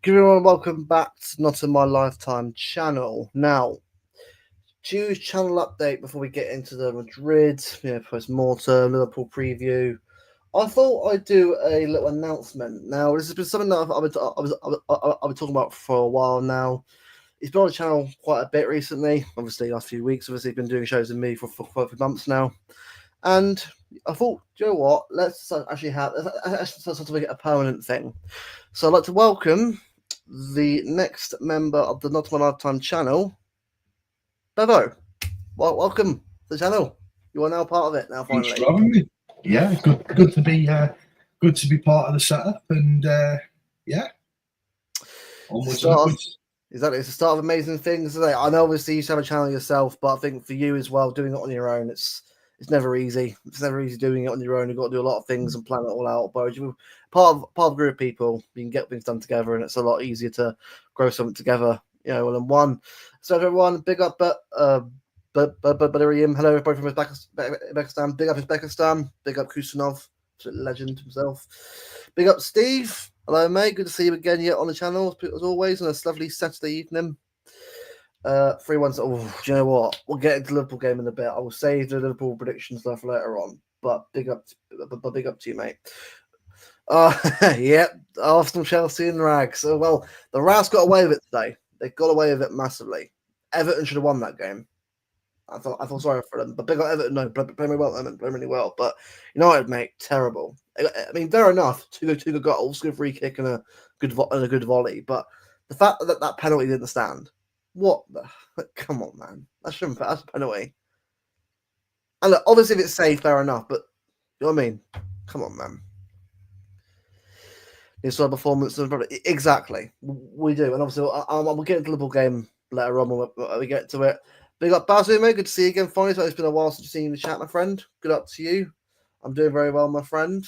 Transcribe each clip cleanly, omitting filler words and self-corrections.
Good everyone, welcome back to Not in My Lifetime channel. Now, choose channel update before we get into the Madrid, post-mortem, Liverpool preview. I thought I'd do a little announcement. Now, this has been something that I've been talking about for a while now. It's been on the channel quite a bit recently, obviously last few weeks. Obviously, been doing shows with me for quite a few months now. And I thought, do you know what? Let's actually make it a permanent thing. So I'd like to welcome the next member of the Not My Lifetime channel, Bevo. Well, welcome to the channel. You are now part of it now. Thanks Finally, for having me. Yeah, good to be part of the setup, and onwards and upwards. Exactly, it's the start of amazing things. I know obviously you used to have a channel yourself, but I think for you as well, doing it on your own, it's never easy. It's never easy doing it on your own. You've got to do a lot of things and plan it all out. But you're part of a group of people, you can get things done together, and it's a lot easier to grow something together, all in one. So everyone, big up, Badarium. Hello, everybody from Uzbekistan. Big up Uzbekistan. Big up Kusanov, legend himself. Big up Steve. Hello, mate. Good to see you again here on the channel, as always, on this lovely Saturday evening. 3-1. Oh, do you know what? We'll get into the Liverpool game in a bit. I will save the Liverpool prediction stuff later on. But big up to you, mate. Yep. Arsenal, Chelsea, and Rags. So, well, the Rags got away with it today. They got away with it massively. Everton should have won that game. I feel sorry for them, but big up Everton. No, play really well. Play really well. But United, mate, terrible. I mean, fair enough. Two good goals, good free kick, and a good volley. But the fact that penalty didn't stand. What the? Come on, man. That's a penalty. And look, obviously, if it's safe, fair enough. But you know what I mean? Come on, man. This sort of performance, exactly. We do, and obviously, we'll get into the Liverpool game later on when we get to it. Big up, Basu, mate. Good to see you again. Finally, it's been a while since you've seen the chat, my friend. Good up to you. I'm doing very well, my friend.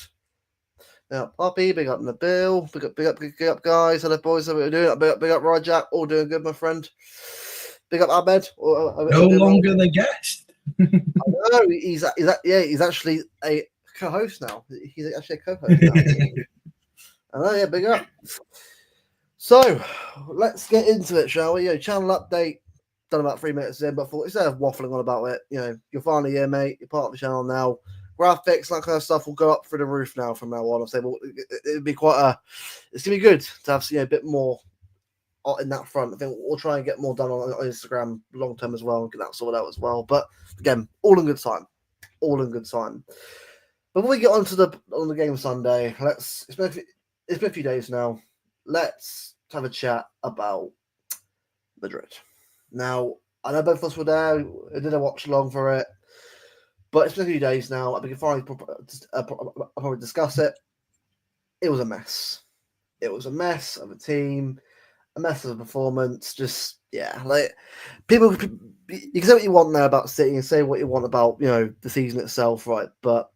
Now, Poppy, big up Nabil. Big up, guys. Hello, boys. How are we doing? Big up, Rajak. All doing good, my friend. Big up, Ahmed. No longer the guest. I know. He's actually a co-host now. He's actually a co-host now. I know, yeah, big up. So, let's get into it, shall we? Channel update. Done about 3 minutes in, but instead of waffling on about it, you're finally here, mate. You're part of the channel now. Graphics, that kind of stuff will go up through the roof now from now on. I'll say, well, it'd be it's gonna be good to have a bit more in that front. I think we'll try and get more done on Instagram long term as well and get that sorted out as well. But again, all in good time. Before we get on the game Sunday, it's been a few days now. Let's have a chat about Madrid. Now, I know both of us were there. I did a watch along for it, but it's been a few days now. We can finally probably discuss it. It was a mess. It was a mess of a team, a mess of a performance. Just people. You can say what you want now about City and say what you want about the season itself, right? But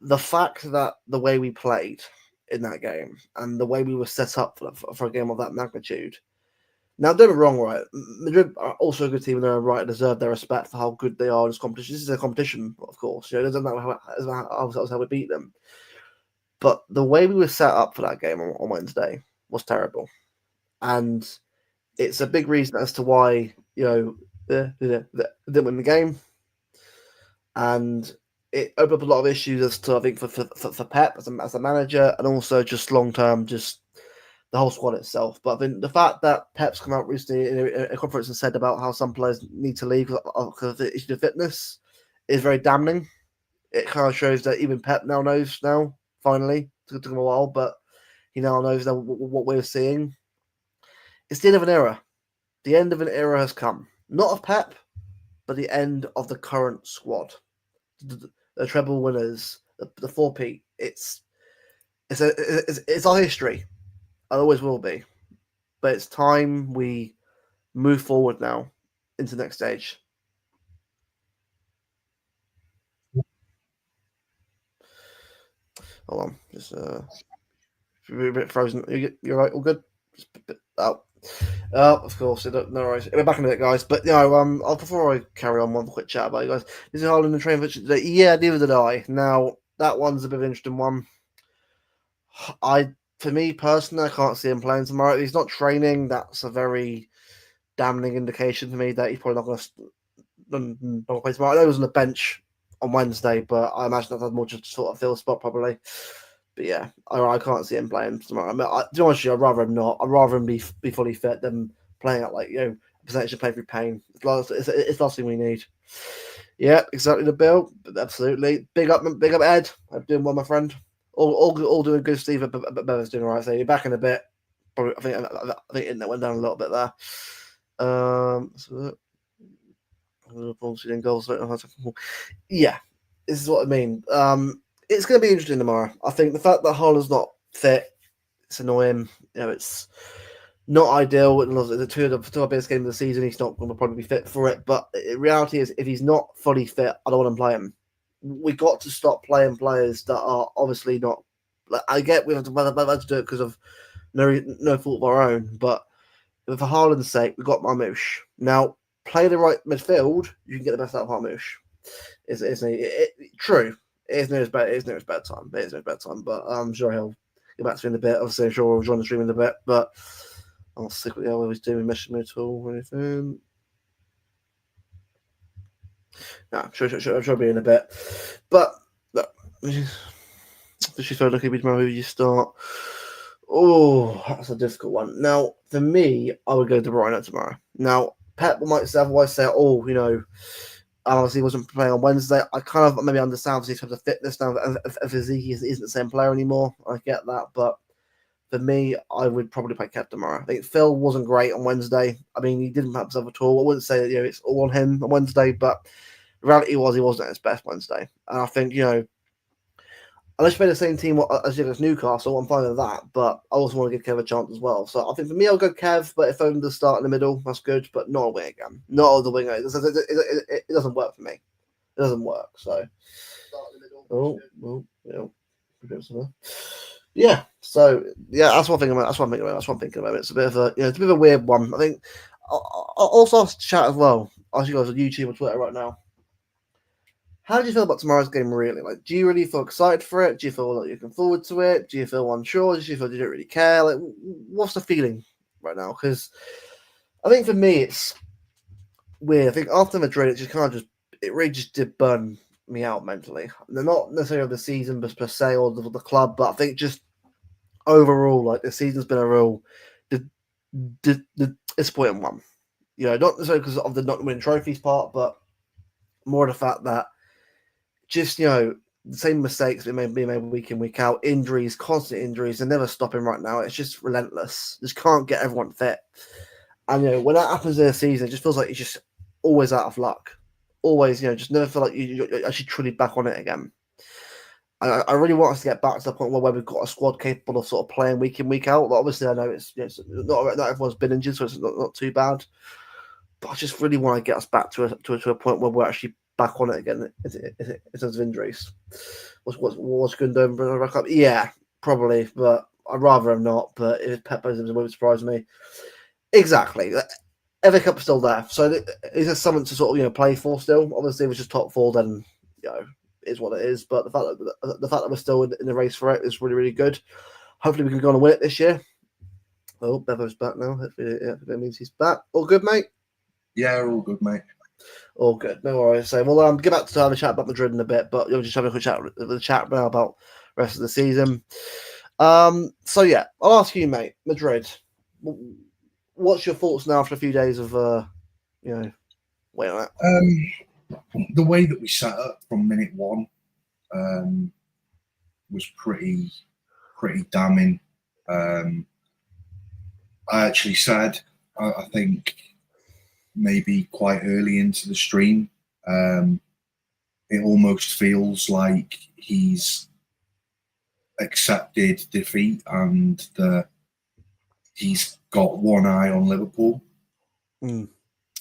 the fact that the way we played in that game and the way we were set up for a game of that magnitude. Now, don't get me wrong, right? Madrid are also a good team in their own right, deserve their respect for how good they are in this competition. This is a competition, of course. It doesn't matter how we beat them. But the way we were set up for that game on Wednesday was terrible. And it's a big reason as to why, they didn't win the game. And it opened up a lot of issues as to, I think, for Pep as a manager, and also just long-term, just the whole squad itself. But I think the fact that Pep's come out recently in a conference and said about how some players need to leave because of the issue of fitness is very damning. It kind of shows that even Pep now knows finally. It took him a while, but he now knows what we're seeing. It's the end of an era. The end of an era has come. Not of Pep, but the end of the current squad. The treble winners, the 4P. It's our history. It always will be. But it's time we move forward now into the next stage. Hold on. Just you're a bit frozen. You're right, all good? Of course, no worries. We're back in a bit, guys. But before I carry on, one quick chat about you guys. This is Harlan the train for today. Yeah, neither did I. Now that one's a bit of an interesting one. I for me personally, I can't see him playing tomorrow. If he's not training, that's a very damning indication to me that he's probably not going to play tomorrow. I know he was on the bench on Wednesday, but I imagine that's more just sort of fill spot probably. But yeah, I can't see him playing tomorrow. I mean, to be honest with you, I'd rather him not. I'd rather him be fully fit than playing at a percentage of play through pain. It's the last thing we need. Yeah, exactly the bill. Absolutely. Big up, Ed. I'm doing well, my friend. All doing good, Steve. But Bevan's doing all right. So you're back in a bit. Probably, I think internet went down a little bit there. So Liverpool shooting goals. Yeah, this is what I mean. It's going to be interesting tomorrow. I think the fact that Haaland's not fit, it's annoying. It's not ideal. The two biggest game of the season, he's not going to probably be fit for it. But the reality is, if he's not fully fit, I don't want to play him. We got to stop playing players that are obviously not. I get we have to do it because of no fault of our own, but for Haaland's sake, we've got Marmoush. Now, play the right midfield, you can get the best out of Marmoush. True. It is near his bedtime. It is near his bedtime, but I'm sure he'll get back to me in a bit. Obviously, I'm sure we'll join the stream in a bit, but I'll stick with the other he's doing. Message me at all or anything. No, I'm sure I'll be in a bit. But, look, she's so lucky tomorrow who you start. Oh, that's a difficult one. Now, for me, I would go De Bruyne tomorrow. Now, Pep might otherwise say, obviously he wasn't playing on Wednesday. I kind of maybe understand in terms of fitness now. If he isn't the same player anymore, I get that. But for me, I would probably play Kev tomorrow. I think Phil wasn't great on Wednesday. I mean, he didn't have himself at all. I wouldn't say that it's all on him on Wednesday, but the reality was he wasn't at his best Wednesday. And I think, unless you play the same team as Newcastle, I'm fine with that. But I also want to give Kev a chance as well. So I think for me, I'll go Kev. But if I'm to start in the middle, that's good. But not a wing again. Not the winger. It doesn't work for me. It doesn't work. So. Yeah. So yeah, that's what I'm thinking about. That's what I'm thinking about. It's a bit of a weird one. I think. I'll also chat as well. I'll you guys on YouTube or Twitter right now. How do you feel about tomorrow's game, really? Like, do you really feel excited for it? Do you feel like you're looking forward to it? Do you feel unsure? Do you feel you don't really care? Like, what's the feeling right now? Because I think for me, it's weird. I think after Madrid, it really just did burn me out mentally. They're not necessarily of the season per se or the club, but I think just overall, like, the season's been a real disappointing one. Not necessarily because of the not winning trophies part, but more the fact that just, the same mistakes being made week in, week out, injuries, constant injuries, they're never stopping right now. It's just relentless. Just can't get everyone fit. And, when that happens in a season, it just feels like you're just always out of luck. Always, just never feel like you're actually truly back on it again. And I really want us to get back to the point where we've got a squad capable of sort of playing week in, week out. But obviously, I know it's not everyone's been injured, so it's not too bad. But I just really want to get us back to a point where we're actually back on it again in terms of injuries. What's Gundogan back up? Yeah, probably, but I'd rather him not. But if Pep it wouldn't surprise me. Exactly. FA Cup's still there, so is there something to sort of play for still? Obviously, if it's just top four, then is what it is. But the fact that we're still in the race for it is really, really good. Hopefully, we can go on and win it this year. Oh, Bevo's back now. Hopefully, that means he's back. All good, mate. Yeah, all good, mate. All good, no worries. So we'll get back to have a chat about Madrid in a bit, but you'll just have a quick chat with the chat now about the rest of the season. So yeah, I'll ask you, mate. Madrid, what's your thoughts now after a few days of waiting on it? The way that we set up from minute one was pretty damning. I actually said, I think, maybe quite early into the stream, it almost feels like he's accepted defeat and that he's got one eye on Liverpool.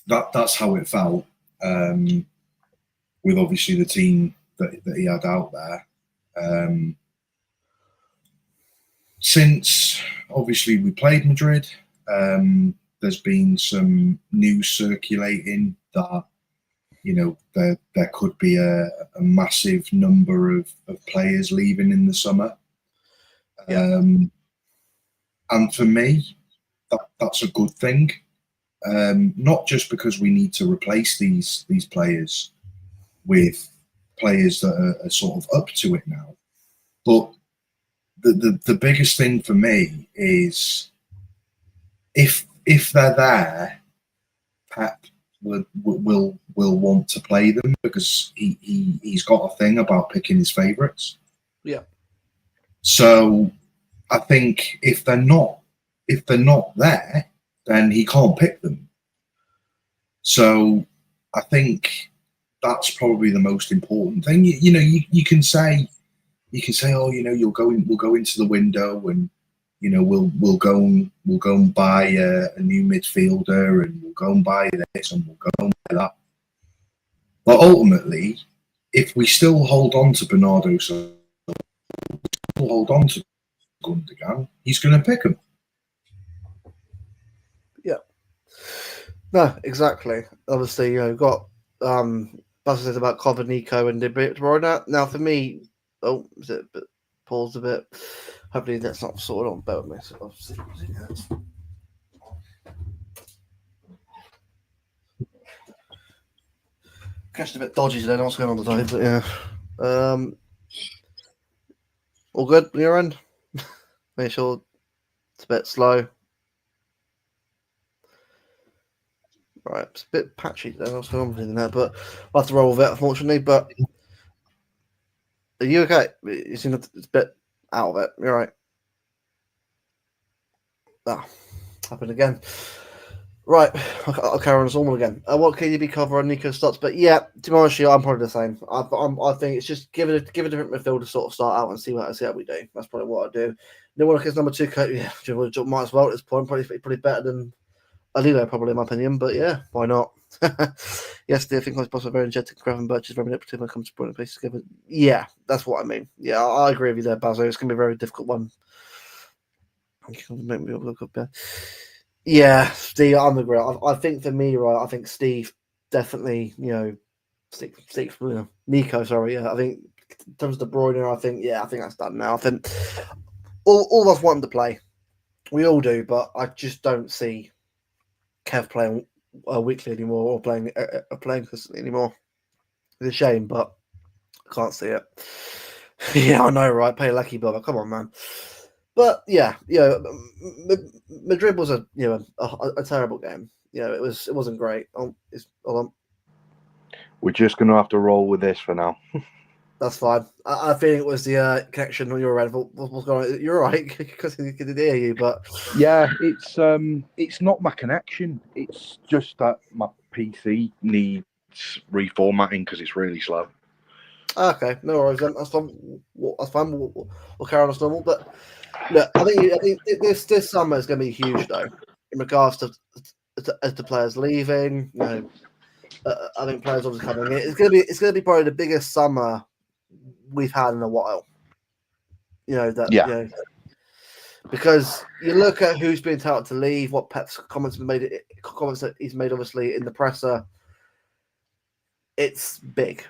That's how it felt, with obviously the team that he had out there. Since obviously we played Madrid, there's been some news circulating that there could be a massive number of players leaving in the summer. Yeah. And for me, that's a good thing. Not just because we need to replace these players with players that are sort of up to it now, but the biggest thing for me is if they're there, Pep will want to play them because he's got a thing about picking his favourites. Yeah. So I think if they're not there, then he can't pick them. So I think that's probably the most important thing. You can say, oh, we'll go into the window and we'll go and buy a new midfielder and we'll go and buy this and we'll go and buy that. But ultimately, if we still hold on to Bernardo, so hold on to Gundogan, he's going to pick him. Yeah. No, exactly. Obviously, you've got Buzz says about Cover, Nico, and De Bruyne. Now, for me, is it paused a bit? Hopefully, that's not sorted on. Bear with me. So obviously, catching a bit dodgy today. I don't know what's going on today, but yeah. All good on your end? Make sure it's a bit slow. Right, it's a bit patchy today. What's going on with that? But I'll have to roll with it, unfortunately. But are you okay? You seem it's a bit out of it. You're right. Happened again. Right, I'll carry on as normal again. What KDB cover on Nico starts? But yeah, to be honest, I'm probably the same. I think it's just give a different midfield to sort of start out and see how we do. That's probably what I do. No one is number 2. Yeah, might as well at this point. Probably better than Alilo, probably in my opinion. But yeah, why not? Yesterday, I think I was possible very energetic. Graven Birch is very manipulative when it comes to putting places together. Yeah, that's what I mean. Yeah, I agree with you there, Bazo. It's going to be a very difficult one. Make me look up there. Yeah, Steve, I'm agree. I think for me, right, I think Steve definitely, Steve, Nico, sorry, yeah. I think in terms of De Bruyne, I think that's done now. I think all of us want him to play. We all do, but I just don't see Kev playing weekly anymore or playing consistently anymore. It's a shame, but I can't see it. Yeah, I know, right? Pay a lucky brother. Come on, man. But yeah, Madrid was a terrible game. It wasn't great. Hold on. We're just going to have to roll with this for now. That's fine. I think it was the connection on your end. What's going on? You're right because he could hear you, but yeah, it's not my connection. It's just that my PC needs reformatting because it's really slow. Okay, no worries. Then. That's fine. That's fine. We'll carry on as normal. But look, I think this summer is going to be huge, though, in regards to the players leaving. I think players obviously coming in. It's going to be probably the biggest summer we've had in a while. Because you look at who's been touted to leave, what Pep's comments that he's made, obviously in the presser. It's big.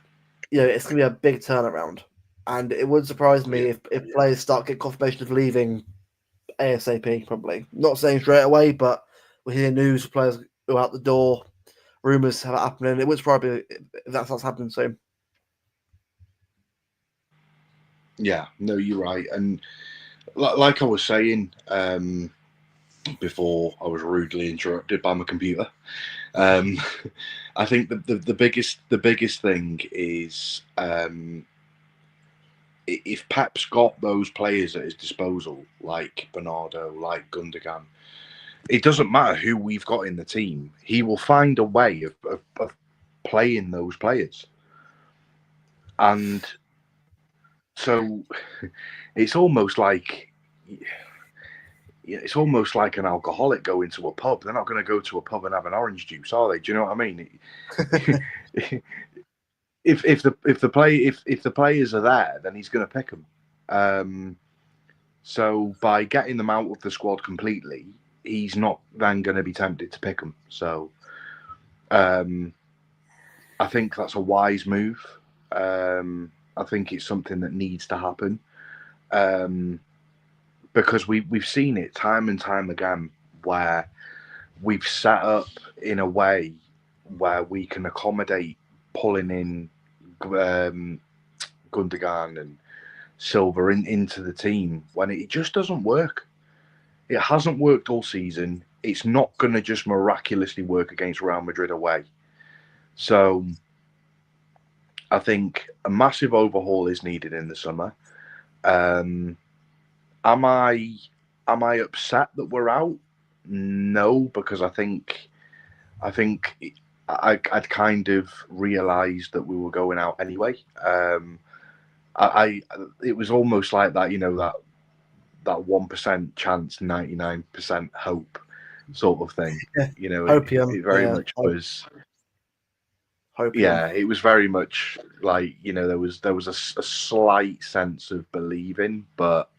It's going to be a big turnaround, and it would surprise me if players start getting confirmation of leaving ASAP. Probably not saying straight away, but we hear news of players who are out the door. Rumors have it happening. It would probably if that starts happening soon. Yeah, no, you're right. And like I was saying before, I was rudely interrupted by my computer. I think the biggest thing is if Pep's got those players at his disposal, like Bernardo, like Gundogan, it doesn't matter who we've got in the team. He will find a way of playing those players. And so it's almost like an alcoholic going to a pub. They're not going to go to a pub and have an orange juice, are they? Do you know what I mean? if the players are there, then he's going to pick them. So by getting them out of the squad completely, he's not then going to be tempted to pick them. So I think that's a wise move. I think it's something that needs to happen. because we've seen it time and time again where we've set up in a way where we can accommodate pulling in Gundogan and Silva into the team when it just doesn't work. It hasn't worked all season. It's not going to just miraculously work against Real Madrid away. So I think a massive overhaul is needed in the summer. Am I upset that we're out? No, because I think I'd kind of realised that we were going out anyway. It was almost like that, that 1% chance, 99% hope sort of thing. Hopium, it very much was. Hopium. Yeah, it was very much like there was a slight sense of believing, but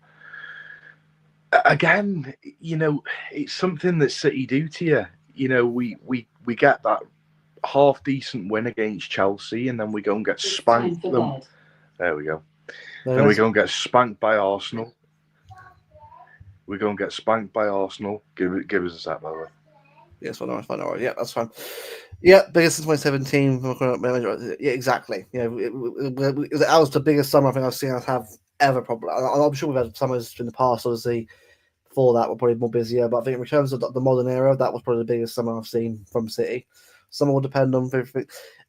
again, it's something that City do to you. We get that half decent win against Chelsea, and then we go and get spanked. There we go. Then we go and get spanked by Arsenal. We go and get spanked by Arsenal. Give us a sec, by the way. Yes, I know. Yeah, that's fine. Yeah, biggest since 2017. Yeah, exactly. Yeah, it was the biggest summer I think I've seen us have ever. Probably. I'm sure we've had summers in the past. Obviously, before that we're probably more busier. But I think in terms of the modern era, that was probably the biggest summer I've seen from City. Summer will depend on everything.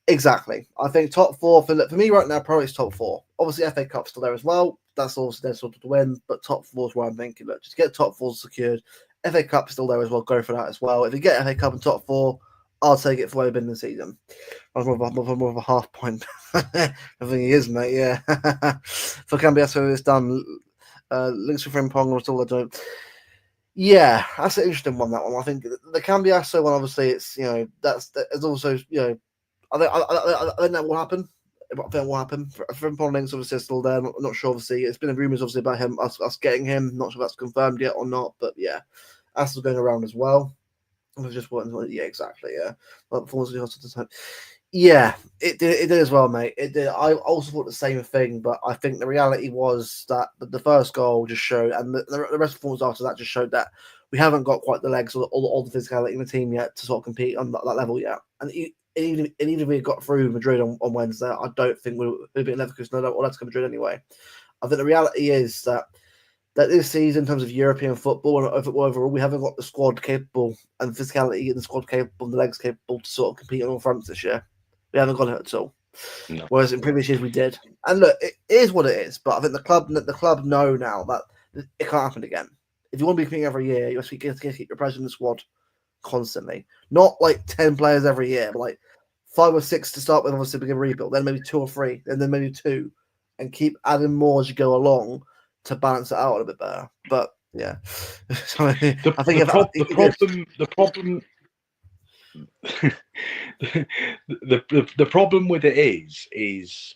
Exactly. I think top four for me right now. Probably is top four. Obviously, FA Cup's still there as well. That's also their sort of to win. But top four is where I'm thinking. Look, just get top four secured. FA Cup still there as well. Go for that as well. If you get FA Cup and top four, I'll take it for where we've been in the season. That's more of a half point. I think he is, mate. Yeah. For Cambiasso, it's done. Links for Frimpong was all I do. Yeah, that's an interesting one. That one. I think the Cambiasso one. Obviously, it's that's also I think that will happen. I think that will happen. Frimpong links obviously still there. Not sure. Obviously, it's been rumours obviously about him us getting him. Not sure if that's confirmed yet or not. But yeah. That's still going around as well. I was just wondering, yeah, exactly, yeah. Yeah, it did as well, mate. It did. I also thought the same thing, but I think the reality was that the first goal just showed, and the rest of the performance after that just showed that we haven't got quite the legs or the physicality in the team yet to sort of compete on that level yet. And even if we got through Madrid on Wednesday, I don't think we'll be in Leverkusen or let's go Madrid anyway. I think the reality is that this season, in terms of European football and overall, we haven't got the squad capable and physicality and the squad capable and the legs capable to sort of compete on all fronts this year. We haven't got it at all. No. Whereas in previous years we did. And look, it is what it is. But I think the club know now that it can't happen again. If you want to be competing every year, you have to keep your presence in the squad constantly. Not like 10 players every year, but like 5 or 6 to start with. Obviously, begin rebuild. Then maybe 2 or 3, and then maybe 2, and keep adding more as you go along to balance it out a bit better. But yeah, so, the problem with it is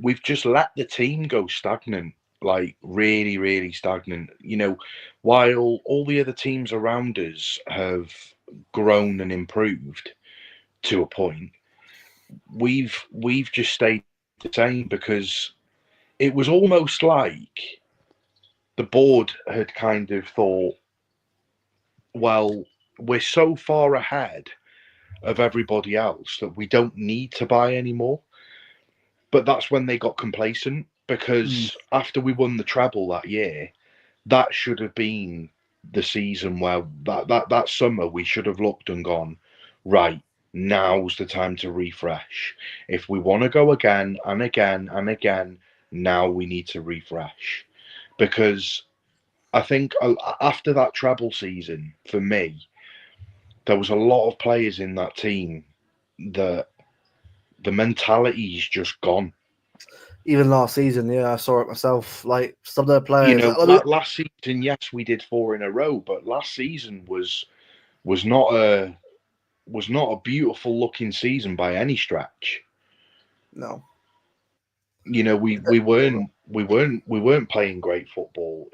we've just let the team go stagnant, like really, really stagnant. While all the other teams around us have grown and improved to a point, we've just stayed the same because it was almost like the board had kind of thought, well, we're so far ahead of everybody else that we don't need to buy anymore. But that's when they got complacent, because after we won the treble that year, that should have been the season where that summer we should have looked and gone, right, now's the time to refresh. If we want to go again and again and again, now we need to refresh. Because I think after that treble season, for me, there was a lot of players in that team that the mentality's just gone. Even last season, yeah, I saw it myself. Like some of the players, last season, yes, we did 4 in a row, but last season was not a beautiful looking season by any stretch. No, we weren't playing great football.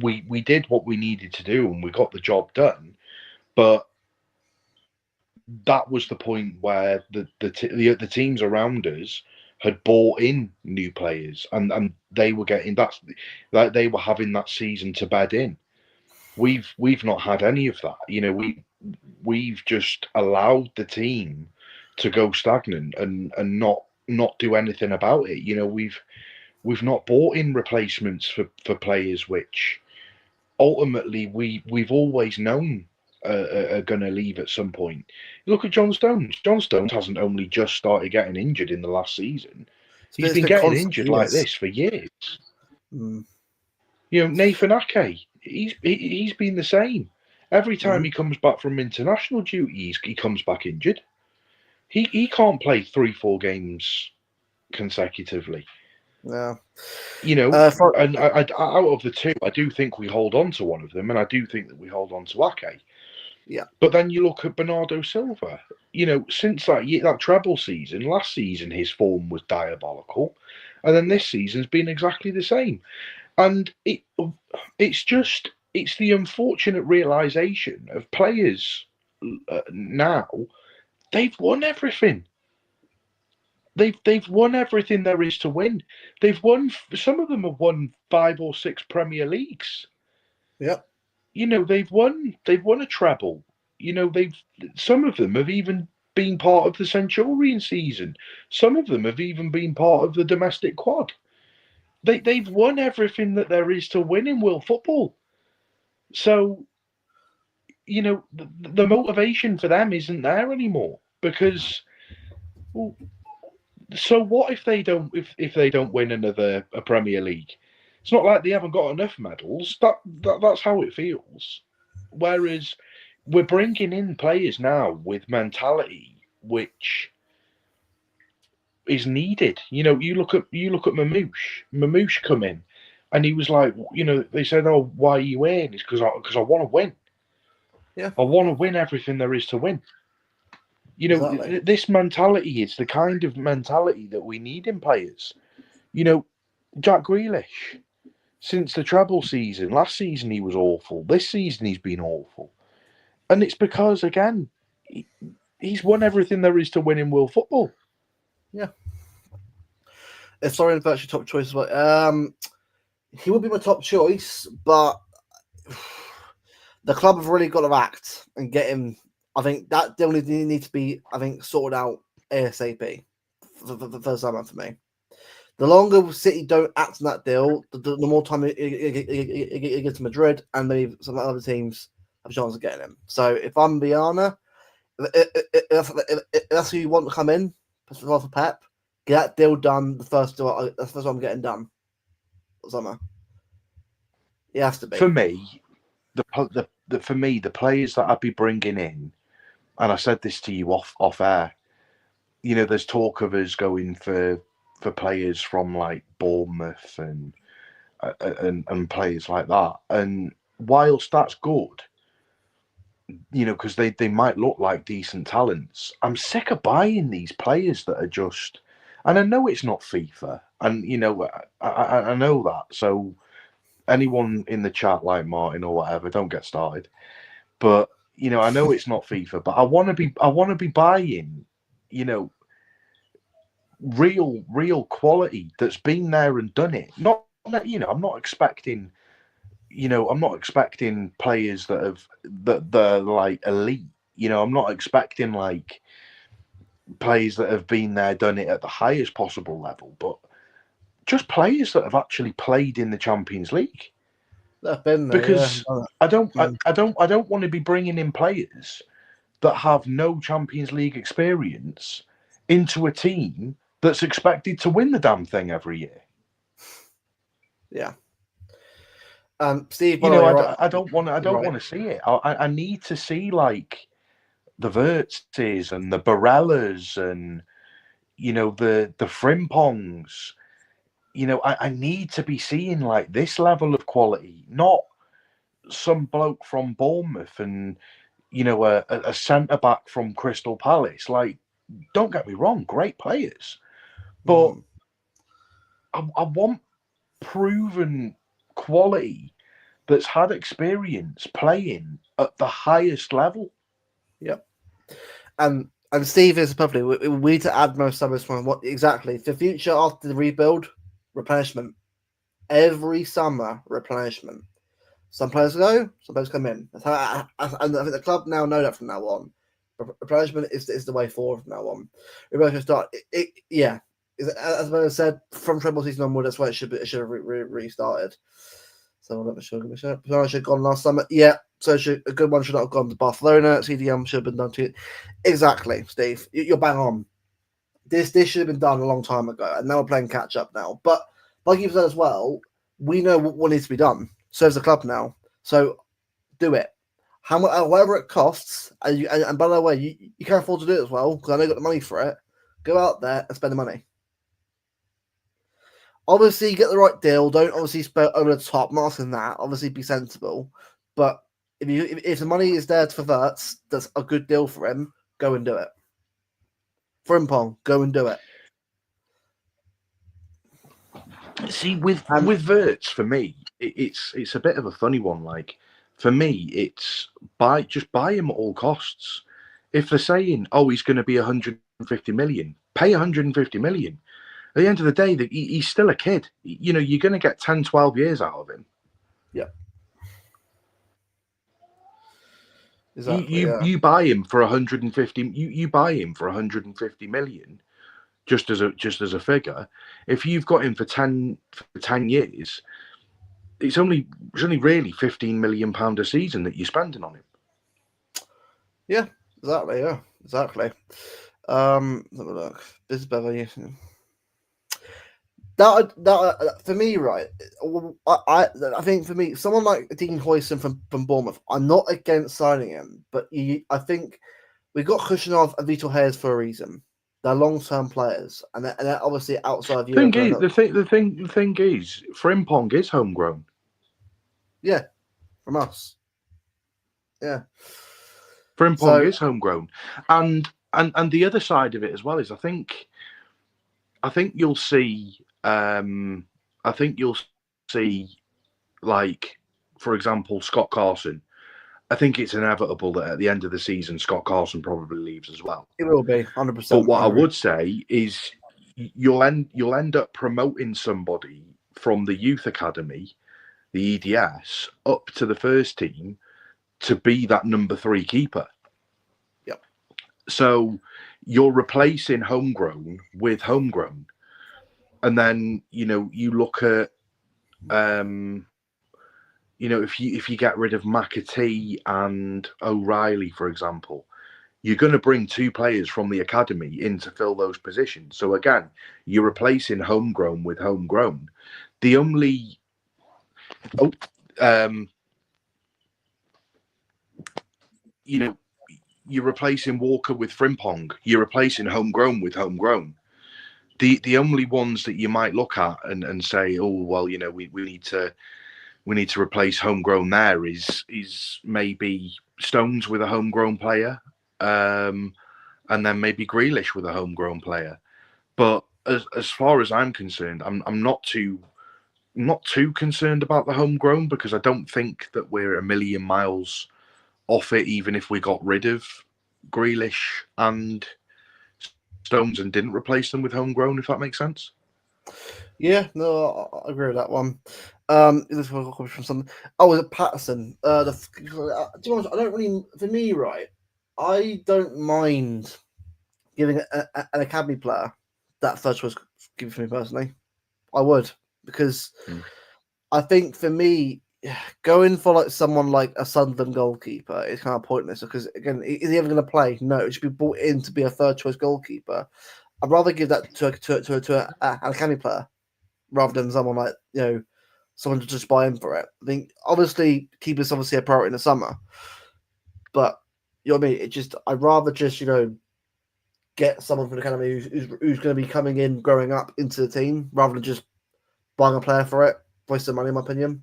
We did what we needed to do and we got the job done, but that was the point where the teams around us had bought in new players and they were getting that they were having that season to bed in. We've not had any of that. We've just allowed the team to go stagnant and not do anything about it. We've not bought in replacements for players which ultimately we've always known are going to leave at some point. Look at John Stones. John Stones hasn't only just started getting injured in the last season. He's been getting injured like this for years. Mm. Nathan Ake, he's been the same. Every time he comes back from international duties, he comes back injured. He can't play 3-4 games consecutively. Yeah. And out of the two, I do think we hold on to one of them, and I do think that we hold on to Ake. Yeah. But then you look at Bernardo Silva. Since that treble season, last season his form was diabolical, and then this season's been exactly the same. And it's the unfortunate realization of players now. They've won everything. They've won everything there is to win. They've won. Some of them have won 5 or 6 Premier Leagues. Yep. They've won a treble. Some of them have even been part of the Centurion season. Some of them have even been part of the domestic quad. They've won everything that there is to win in world football. So, the motivation for them isn't there anymore because, well, so what if they don't win a Premier League? It's not like they haven't got enough medals. That's how it feels. Whereas we're bringing in players now with mentality which is needed. You look at Mamouche. Mamouche come in, and he was like, they said, "Oh, why are you in?" It's because I want to win. Yeah, I want to win everything there is to win. Exactly. This mentality is the kind of mentality that we need in players. Jack Grealish, since the treble season, last season he was awful. This season he's been awful. And it's because, again, he's won everything there is to win in world football. Yeah. It's Florian virtually top choice as well. He would be my top choice, but the club have really got to act and get him. I think that deal needs to be, sorted out ASAP for the summer for me. The longer City don't act on that deal, the more time it gets to Madrid and maybe some other teams have a chance of getting him. So if I'm Viana, if that's who you want to come in for Pep, get that deal done. The first deal, that's the first one I'm getting done. Summer. It has to be. For me, the players that I'd be bringing in, and I said this to you off air. There's talk of us going for players from like Bournemouth and players like that. And whilst that's good, because they might look like decent talents, I'm sick of buying these players that are just. And I know it's not FIFA, and I know that. So anyone in the chat like Martin or whatever, don't get started. But I know it's not FIFA, but I want to be buying, real quality that's been there and done it. Not I'm not expecting players that they're like elite. I'm not expecting like players that have been there, done it at the highest possible level, but just players that have actually played in the Champions League. They've been there, because yeah. I don't want to be bringing in players that have no Champions League experience into a team that's expected to win the damn thing every year. Yeah. Steve, I don't want to see it. I need to see like the Vertzes and the Barellas and the Frimpongs. I need to be seeing like this level of quality, not some bloke from Bournemouth and a centre back from Crystal Palace. Like, don't get me wrong, great players, but I want proven quality that's had experience playing at the highest level. Yep. And Steve is perfectly. We need to add more summers from what exactly the future after the rebuild, replenishment. Every summer, replenishment. Some players go, some players come in. That's how and I think the club now know that from now on. Replenishment is the way forward from now on. We're going to start. As I said, from treble season onward, that's why it should have restarted. So let me show. Should have gone last summer. Yeah, so a good one should not have gone to Barcelona. CDM should have been done to. Exactly, Steve. You're bang on. This should have been done a long time ago, and now we're playing catch up now. But like you've said as well, we know what needs to be done. So as a club now, so do it. Whatever it costs, and by the way, you can't afford to do it as well because I know you got the money for it. Go out there and spend the money. Obviously, get the right deal. Don't obviously spend over the top. I'm not asking that. Obviously, be sensible. But if the money is there for Verts, that's a good deal for him. Go and do it. For Frimpong, go and do it. See, with Verts, for me, it's a bit of a funny one. Like, for me, it's just buy him at all costs. If they're saying, oh, he's going to be 150 million, pay 150 million. At the end of the day, he's still a kid. You know, you're going to get 10, 12 years out of him. Yeah. Exactly. You buy him for 150. You buy him for 150 million, just as a figure. If you've got him for 10 years, it's only really £15 million a season that you're spending on him. Yeah, exactly. Yeah, exactly. Let me look. This is better. That for me, right? I think for me, someone like Dean Hoyson from Bournemouth, I'm not against signing him, but I think we got Kushnerov and Vitor Hayes for a reason. They're long-term players, and they're obviously outside of Europe. The thing is, Frimpong is homegrown. Yeah, from us. Yeah, Frimpong is homegrown, and the other side of it as well is I think you'll see. I think you'll see, like, for example, Scott Carson. I think it's inevitable that at the end of the season, Scott Carson probably leaves as well. It will be 100%. But what I would say is you'll end up promoting somebody from the youth academy, the EDS, up to the first team to be that number 3 keeper. Yep. So you're replacing homegrown with homegrown. And then, you know, you look at, you know, if you get rid of McAtee and O'Reilly, for example, you're going to bring 2 players from the academy in to fill those positions. So again, you're replacing homegrown with homegrown. The only, you know, you're replacing Walker with Frimpong. You're replacing homegrown with homegrown. The only ones that you might look at and say, oh well, you know, we need to replace homegrown there is maybe Stones with a homegrown player, and then maybe Grealish with a homegrown player. But as far as I'm concerned, I'm not too concerned about the homegrown because I don't think that we're a million miles off it, even if we got rid of Grealish and Stones and didn't replace them with homegrown, if that makes sense. Yeah, no, I agree with that one. This from something. Oh, was it Patterson? I don't really. For me, right, I don't mind giving an academy player that first was given for me personally. I would because I think for me, going for like someone like a Sunderland goalkeeper is kind of pointless because again, is he ever going to play? No, it should be brought in to be a third choice goalkeeper. I'd rather give that to an academy player rather than someone like, you know, someone to just buy in for it. I think obviously keepers obviously a priority in the summer, but you know what I mean. It just I'd rather just, you know, get someone from the academy who's going to be coming in, growing up into the team rather than just buying a player for it, wasting money in my opinion.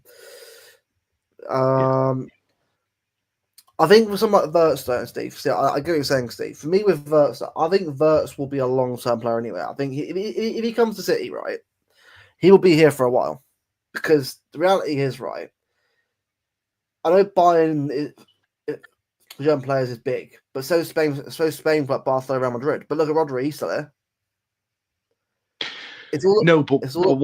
I think for someone like Verts, though, Steve. See, I get what you're saying, Steve. For me, with Verts, I think Verts will be a long-term player anyway. I think if he comes to City, right, he will be here for a while because the reality is, right. I know buying young players is big, but so is Spain, like Barcelona, Real Madrid. But look at Rodri, he's still there. It's all No, but it's all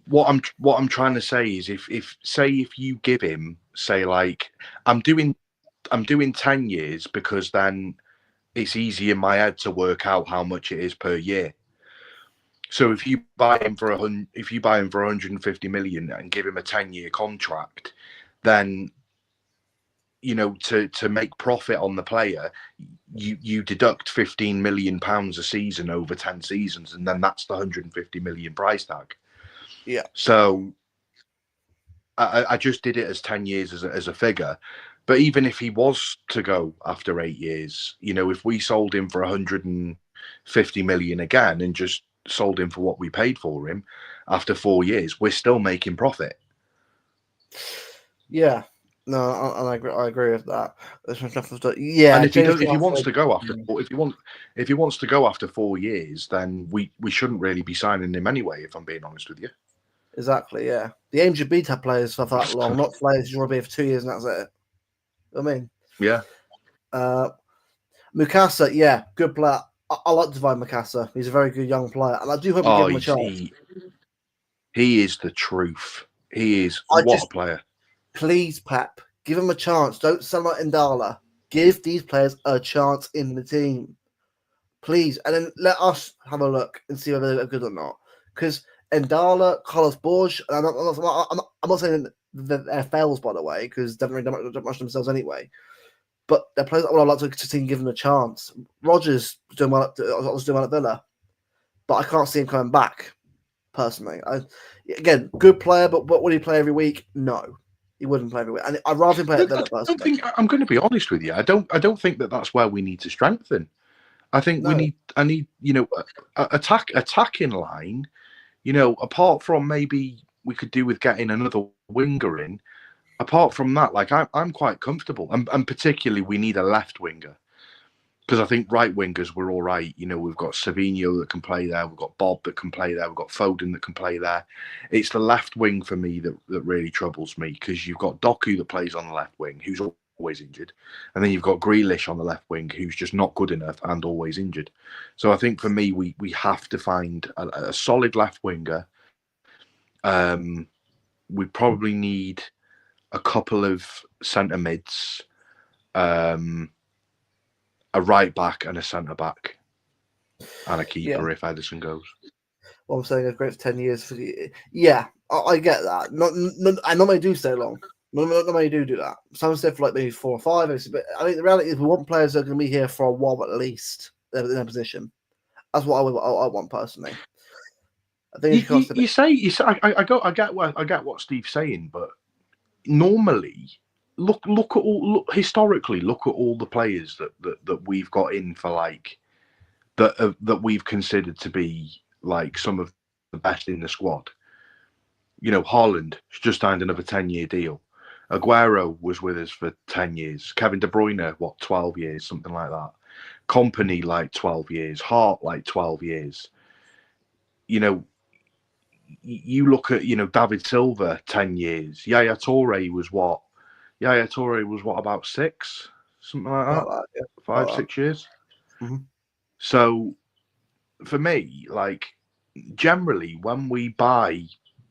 what I'm trying to say is if you give him, say, like, I'm doing 10 years because then it's easy in my head to work out how much it is per year. So if you buy him for 150 million and give him a 10-year contract, then to make profit on the player, you deduct 15 million pounds a season over 10 seasons, and then that's the 150 million price tag. Yeah. So I just did it as 10 years as a figure. But even if he was to go after 8 years, if we sold him for 150 million again and just sold him for what we paid for him after 4 years, we're still making profit. Yeah. No, I agree with that. Yeah, and if James he wants Garfield- to go after if he wants to go after 4 years, then we shouldn't really be signing him anyway, if I'm being honest with you. Exactly, yeah. The aim should be to have players for that long, not players who want to be for 2 years and that's it. I mean, Yeah. Mukasa, yeah, good player. I like Divine Mukasa. He's a very good young player, and I do hope we give him a chance. He is the truth. He is a player. Please, Pep, give him a chance. Don't sell like Indala. Give these players a chance in the team, please, and then let us have a look and see whether they're good or not. Because Indala, Carlos Borges, and I'm not saying that they're fails, by the way, because they haven't really done much themselves anyway. But they're players that I would like to see give them a chance. Rogers was doing well at Villa, but I can't see him coming back. Personally, again, good player, but would he play every week? No, he wouldn't play every week, and I'd rather him play at Villa. Personally, I'm going to be honest with you. I don't think that that's where we need to strengthen. I think I need attacking line. Apart from maybe we could do with getting another winger in. Apart from that, like I'm quite comfortable, and particularly we need a left winger, because I think right wingers we're all right. We've got Savinho that can play there, we've got Bob that can play there, we've got Foden that can play there. It's the left wing for me that really troubles me, because you've got Doku that plays on the left wing, who's always injured, and then you've got Grealish on the left wing, who's just not good enough and always injured. So I think for me, we have to find a solid left winger. We probably need a couple of centre mids, a right back and a centre back, and a keeper if Ederson goes. Well, I'm saying a great for 10 years. Yeah, I get that. Not many do stay long. Not many do that. Some stay for like maybe 4 or 5. But I think the reality is we want players that are going to be here for a while at least in their position. That's what I want personally. I think you say I get what Steve's saying, but normally look historically look at all the players that we've got in for like that we've considered to be like some of the best in the squad. Haaland just signed another 10-year deal. Aguero was with us for 10 years. Kevin De Bruyne, 12 years, something like that. Company, like 12 years. Hart, like 12 years. You look at, David Silva, 10 years. Yaya Toure was what? About 6? Something like that? 5, 6 years? Mm-hmm. So, for me, like, generally, when we buy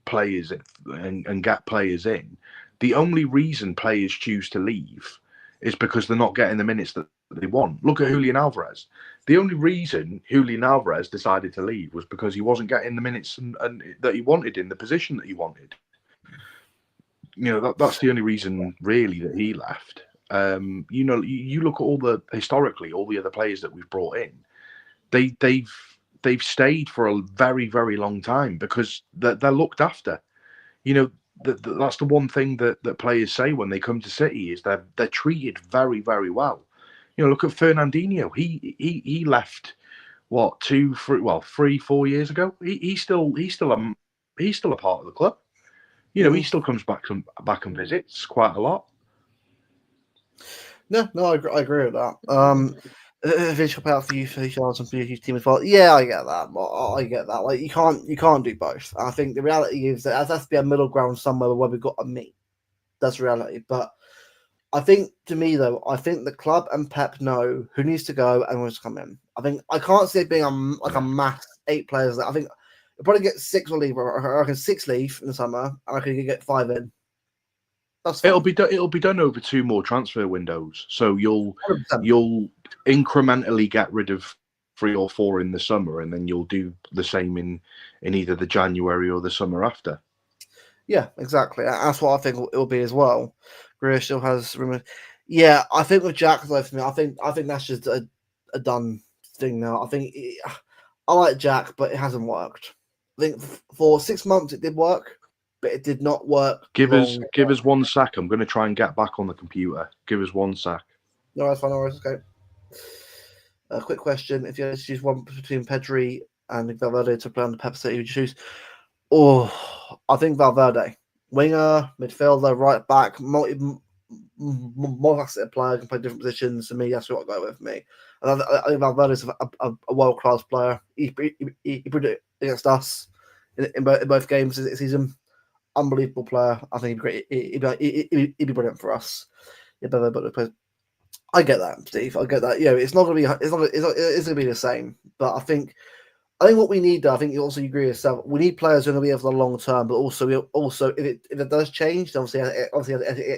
players and get players in, the only reason players choose to leave is because they're not getting the minutes that they want. Look at Julian Alvarez. The only reason Julian Alvarez decided to leave was because he wasn't getting the minutes and that he wanted in the position that he wanted. That's the only reason really that he left. You look at historically all the other players that we've brought in, they've stayed for a very, very long time because they're looked after. That's the one thing that players say when they come to City is they're treated very, very well. Look at Fernandinho. He left 3, 4 years ago. He's still a part of the club. He still comes back and visits quite a lot. No, I agree with that. Visual power for you, for Charles, and for your team as well. Yeah, I get that. I get that. Like you can't do both. I think the reality is that there has to be a middle ground somewhere where we've got to meet. That's reality. But I think, to me though, I think the club and Pep know who needs to go and who's to come in. I can't see it being a mass 8 players. I think You'll probably get 6 will leave. I reckon 6 leave in the summer. I reckon you can get 5 in. That's fine. It'll be done over 2 more transfer windows. So you'll 100%. incrementally get rid of 3 or 4 in the summer, and then you'll do the same in either the January or the summer after. Yeah, exactly. That's what I think it'll be as well. Greer still has room. Yeah, I think with Jack, though, for me, I think that's just a done thing now. I think I like Jack, but it hasn't worked. I think for 6 months it did work, but it did not work. Give us 1 sec. I'm going to try and get back on the computer. Give us 1 sec. No, that's fine. No worries. Okay. A quick question: if you had to choose one between Pedri and Valverde to play on the Pepper City, would you choose? Oh, I think Valverde, winger, midfielder, right back, multi-faceted player, can play different positions. To me, that's what I go with. Me, I think Valverde is a world class player. He put it against us in both games this season. Unbelievable player. I think he'd be great. He'd be brilliant for us. Yeah, but I get that, Steve. I get that. Yeah, it's not gonna be. It's gonna be the same. But I think what we need, though, I think you also agree with yourself. We need players who are going to be here for the long term, but also if it does change, then obviously you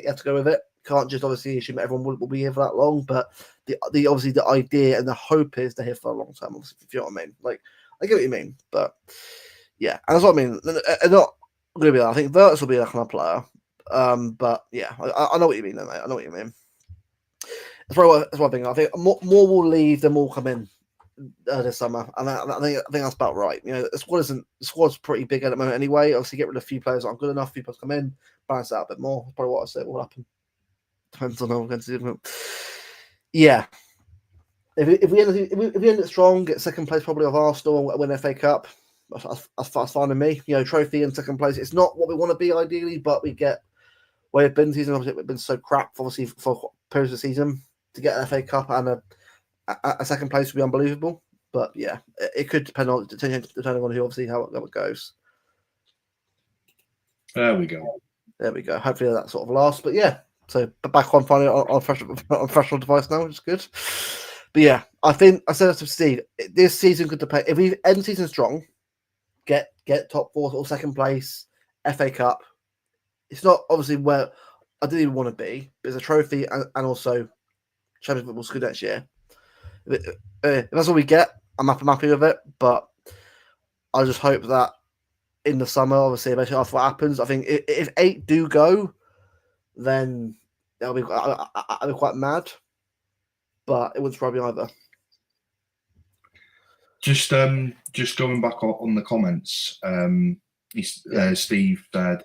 have to go with it. Can't just obviously assume everyone will be here for that long. But the obviously the idea and the hope is they're here for a long time. Obviously, if you know what I mean. Like, I get what you mean, but yeah, and that's what I mean. And not going to be that. I think Verts will be that kind of player. But yeah, I know what you mean, though, mate. I know what you mean. That's one thing. I think more will leave than will come in this summer, and I think that's about right. You know, the squad's pretty big at the moment anyway. Obviously, get rid of a few players that aren't good enough. Few players come in, balance out a bit more. That's probably what I say will happen. Depends on how we're going to do it. Yeah, if we end it strong, get second place probably of Arsenal and win FA Cup. That's fine with me. You know, trophy in second place. It's not what we want to be ideally, but we get where we've been season. Obviously, we've been so crap. Obviously, for periods of the season, to get an FA Cup and a second place would be unbelievable. But yeah, it could depending on who obviously how it goes. There we go. Hopefully that sort of lasts. But yeah, so back on finally on fresh device now, which is good. But yeah, I think I said to Steve, this season could depend. If we end the season strong, get top 4 or second place, FA Cup. It's not obviously where I didn't even want to be, but it's a trophy and also Champions Football's good next year. If that's all we get, I'm happy with it. But I just hope that in the summer, obviously, eventually after what happens, I think if 8 do go, then I'll be quite mad. But it wouldn't surprise me either. Just going back on the comments, Steve said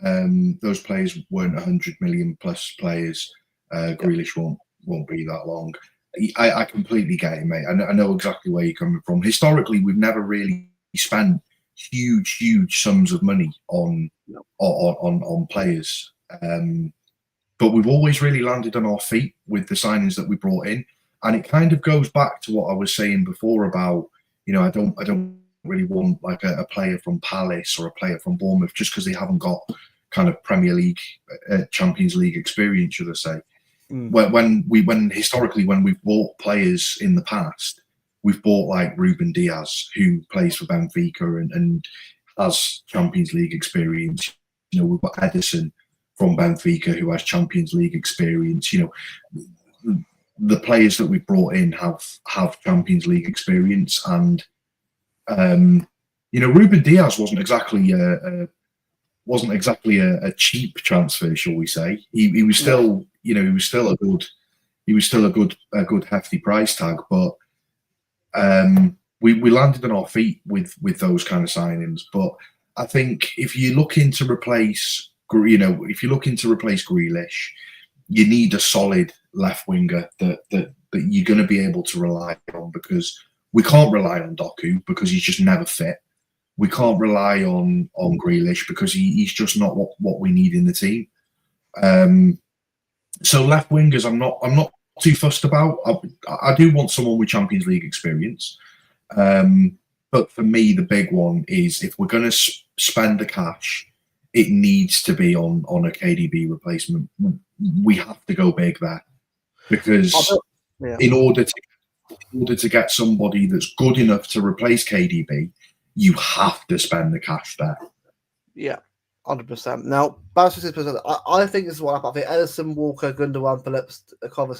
those players weren't 100 million plus players. Grealish won't be that long. I completely get it, mate. I know exactly where you're coming from. Historically, we've never really spent huge sums of money on players, but we've always really landed on our feet with the signings that we brought in, and it kind of goes back to what I was saying before about, you know, I don't really want like a player from Palace or a player from Bournemouth just because they haven't got kind of Premier League, Champions League experience, should I say. When historically, when we've bought players in the past, we've bought like Ruben Diaz, who plays for Benfica and has Champions League experience. You know, we've got Edison from Benfica, who has Champions League experience. You know, the players that we've brought in have Champions League experience, and you know, Ruben Diaz wasn't exactly a cheap transfer, shall we say? He was still, you know, he was still a good hefty price tag, but we landed on our feet with those kind of signings. But I think if you're looking to replace, you know, Grealish, you need a solid left winger that you're going to be able to rely on, because we can't rely on Doku because he's just never fit. We can't rely on Grealish because he's just not what we need in the team. So left wingers, I'm not too fussed about. I do want someone with Champions League experience, but for me, the big one is if we're going to spend the cash, it needs to be on a KDB replacement. We have to go big there, because in order to get somebody that's good enough to replace KDB, you have to spend the cash there. Yeah, 100%. Now, balance 6%. I think this is what happened. I think Edison, Walker, Gundogan, Phillips, Cover.